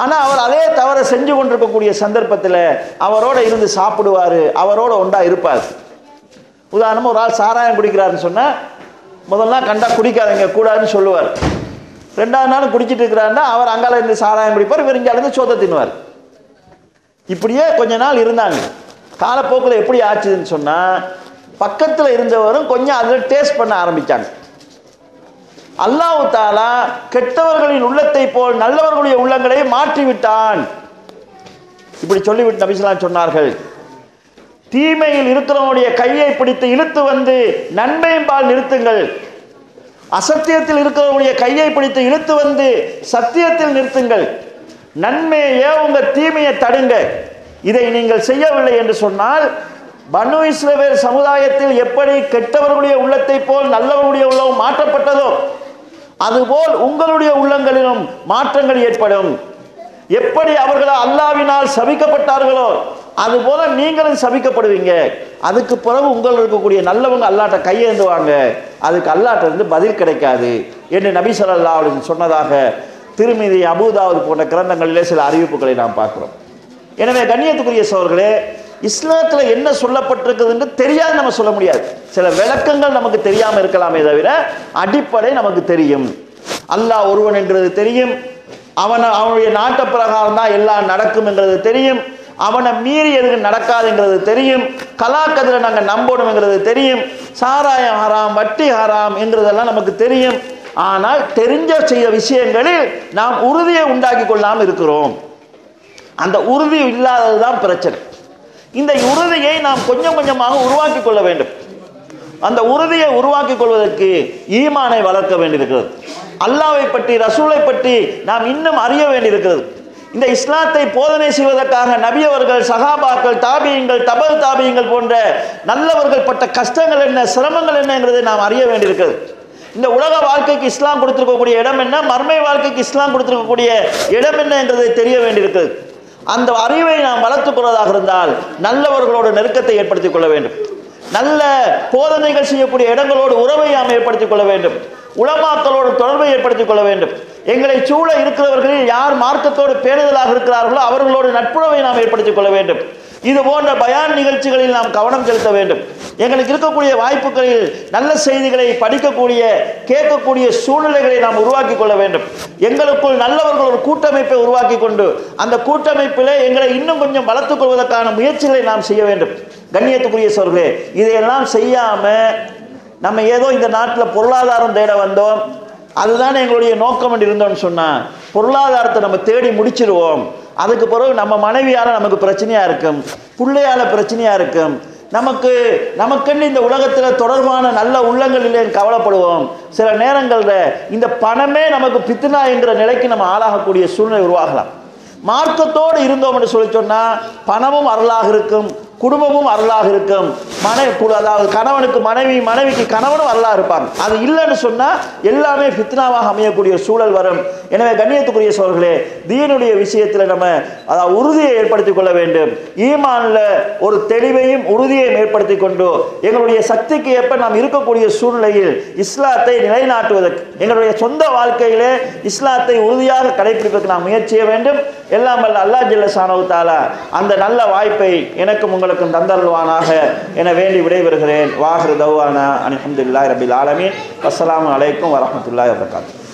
ஆனால் அவர் அதே தவறை செஞ்சு கொண்டிருக்கக்கூடிய சந்தர்ப்பத்தில் அவரோட இருந்து சாப்பிடுவார், அவரோட ஒன்றா இருப்பார். உதாரணமாக ஒரு ஆள் சாராயம் குடிக்கிறாருன்னு சொன்னால் முதல்ல கண்டா குடிக்காதீங்க கூடாதுன்னு சொல்லுவார். 2வது நாள் குடிச்சிட்டு இருக்கிறாருன்னா அவர் அங்கால இருந்து சாராயம் குடிப்பார், இவர் இங்கே இருந்து சோத்தை தின்னுவார். இப்படியே கொஞ்ச நாள் இருந்தாங்க. காலப்போக்கில் எப்படி ஆச்சுதுன்னு சொன்னால் பக்கத்தில் இருந்தவரும் கொஞ்சம் அதில் டேஸ்ட் பண்ண ஆரம்பித்தாங்க. அல்லாஹ் தஆலா கெட்டவர்களின் உள்ளத்தை போல் நல்லவர்களுடைய உள்ளங்களை மாற்றிவிட்டான். இப்படி சொல்லிவிட்டு நபி ஸல்லல்லாஹு அலைஹி வஸல்லம் சொன்னார்கள், தீமையில் இருக்கிறவனுடைய கையை பிடித்து இழுத்து வந்து நன்மையின்பால் நிறுத்துங்கள், அசத்தியத்தில் இருக்கிறவனுடைய கையை பிடித்து இழுத்து வந்து சத்தியத்தில் நிறுத்துங்கள், நன்மையை உங்க தீமையை தடுங்க. இதை நீங்கள் செய்யவில்லை என்று சொன்னால் பனு இஸ்ரவேல் சமுதாயத்தில் எப்படி கெட்டவர்களுடைய உள்ளத்தை போல் நல்லவர்களுடைய உள்ளம் மாற்றப்பட்டதோ அதுபோல் உங்களுடைய உள்ளங்களிலும் மாற்றங்கள் ஏற்படும். எப்படி அவர்கள் அல்லாஹ்வினால் சபிக்கப்பட்டார்களோ அதுபோல நீங்களும் சபிக்கப்படுவீங்க. அதுக்கு பிறகு உங்கள் இருக்கக்கூடிய நல்லவங்க அல்லாஹ்ட்ட கையேந்துவாங்க, அதுக்கு அல்லாஹ்ட்ட இருந்து பதில் கிடைக்காது என்று நபி ஸல்லல்லாஹு அலைஹி வஸல்லம் சொன்னதாக திருமிதி, அபூதாவுத் போன்ற கிரந்தங்களிலே சில அறிவிப்புகளை நாம் பார்க்கிறோம். எனவே கண்ணியத்துக்குரிய சகோதரர்களே, இஸ்லாத்தில் என்ன சொல்லப்பட்டிருக்குதுன்னு தெரியாது நம்ம சொல்ல முடியாது. சில விளக்கங்கள் நமக்கு தெரியாமல் இருக்கலாமே தவிர அடிப்படை நமக்கு தெரியும். அல்லாஹ் ஒருவன் என்றது தெரியும், அவனுடைய நாட்ட பிரகாரம் தான் எல்லாம் நடக்கும் என்றது தெரியும், அவனை மீறி எதுக்கு நடக்காதுங்கிறது தெரியும், கலாக்கதிரை நாங்கள் நம்பணுங்கிறது தெரியும், சாராயம் ஹராம், வட்டி ஹராம் என்கிறதெல்லாம் நமக்கு தெரியும். ஆனால் தெரிஞ்ச செய்ய விஷயங்களில் நாம் உறுதியை உண்டாக்கி கொள்ளாமல் இருக்கிறோம். அந்த உறுதி இல்லாதது தான் பிரச்சனை. இந்த உறுதியை நாம் கொஞ்சம் கொஞ்சமாக உருவாக்கி கொள்ள வேண்டும். அந்த உறுதியை உருவாக்கி கொள்வதற்கு ஈமானை வளர்க்க வேண்டியிருக்கிறது. அல்லாஹ்வை பற்றி, ரசூலை பற்றி நாம் இன்னும் அறிய வேண்டியிருக்கிறது. இந்த இஸ்லாத்தை போதனை செய்வதற்காக நபி அவர்கள், சஹாபாக்கள், தாபியங்கள், தபல் தாபியங்கள் போன்ற நல்லவர்கள் பட்ட கஷ்டங்கள் என்ன, சிரமங்கள் என்னங்கிறதை நாம் அறிய வேண்டியிருக்கிறது. இந்த உலக வாழ்க்கைக்கு இஸ்லாம் கொடுத்திருக்கக்கூடிய இடம் என்ன, மர்மை வாழ்க்கைக்கு இஸ்லாம் கொடுத்திருக்கக்கூடிய இடம் என்ன என்றதை தெரிய வேண்டியிருக்கிறது. அந்த அறிவை நாம் வளர்த்துக் கொள்வதாக இருந்தால் நல்லவர்களோடு நெருக்கத்தை ஏற்படுத்திக் கொள்ள வேண்டும். நல்ல போதனைகள் செய்யக்கூடிய இடங்களோடு உறவை நாம் ஏற்படுத்திக் கொள்ள வேண்டும். உலமாக்களோடு தொடர்பை ஏற்படுத்திக் கொள்ள வேண்டும். எங்களை சூழ இருக்கிறவர்களில் யார் மார்க்கத்தோடு பேணுதலாக இருக்கிறார்களோ அவர்களோடு நட்புறவை நாம் ஏற்படுத்திக் கொள்ள வேண்டும். இது போன்ற பயான் நிகழ்ச்சிகளில் நாம் கவனம் செலுத்த வேண்டும். எங்களுக்கு இருக்கக்கூடிய வாய்ப்புகளில் நல்ல செய்திகளை படிக்கக்கூடிய, கேட்கக்கூடிய சூழ்நிலைகளை நாம் உருவாக்கி கொள்ள வேண்டும். எங்களுக்குள் நல்லவர்கள் ஒரு கூட்டமைப்பை உருவாக்கி கொண்டு அந்த கூட்டமைப்பில் எங்களை இன்னும் கொஞ்சம் வளர்த்துக் கொள்வதற்கான முயற்சிகளை நாம் செய்ய வேண்டும். கண்ணியத்துக்குரிய சோர்களே, இதையெல்லாம் செய்யாமல் நம்ம ஏதோ இந்த நாட்டில் பொருளாதாரம் தேட வந்தோம், அதுதான் எங்களுடைய நோக்கம் என்று இருந்தோம்னு சொன்னால் பொருளாதாரத்தை நம்ம தேடி முடிச்சிருவோம். அதுக்கு பிறகு நம்ம மனைவியால் நமக்கு பிரச்சனையாக இருக்கும், பிள்ளையால் பிரச்சனையாக இருக்கும், நமக்குன்னு இந்த உலகத்தில் தொடர்பான நல்ல உள்ளங்கள் இல்லைன்னு கவலைப்படுவோம். சில நேரங்களில் இந்த பணமே நமக்கு பித்னா என்கிற நிலைக்கு நம்ம ஆளாகக்கூடிய சூழ்நிலை உருவாகலாம். மார்க்கத்தோடு இருந்தோம் என்று சொல்லி சொன்னால் பணமும் அருளாக இருக்கும், குடும்பமும் அருளாக இருக்கும், அதாவது கணவனுக்கு மனைவி, மனைவிக்கு கணவனும் அருளாக இருப்பாங்க. அது இல்லைன்னு சொன்னால் எல்லாமே ஃபித்னாவாக அமையக்கூடிய சூழல் வரும். எனவே கண்ணியத்துக்குரிய சோழர்களே, தீனுடைய விஷயத்தில் நம்ம அதாவது உறுதியை ஏற்படுத்தி கொள்ள வேண்டும். ஈமானில் ஒரு தெளிவையும் உறுதியையும் ஏற்படுத்தி கொண்டு எங்களுடைய சக்திக்கு ஏற்ப நாம் இருக்கக்கூடிய சூழ்நிலையில் இஸ்லாத்தை நிலைநாட்டுவதற்கு, எங்களுடைய சொந்த வாழ்க்கையிலே இஸ்லாத்தை உறுதியாக கடைபிடிப்பதற்கு நாம் முயற்சி செய்ய வேண்டும். எல்லாம் வல்ல அல்லாஹ் ஜல்ல ஷானஹு தஆலா அந்த நல்ல வாய்ப்பை எனக்கும் உங்களுக்கு அனைவருக்கும் தந்தருள்வானாக என வேண்டி விடைபெறுகிறேன். வாஹிரு தௌவானா அல்ஹம்துலில்லாஹி ரப்பில் ஆலமீன். அஸ்ஸலாமு அலைக்கும் வரஹ்மத்துல்லாஹி வபரகாத்துஹு.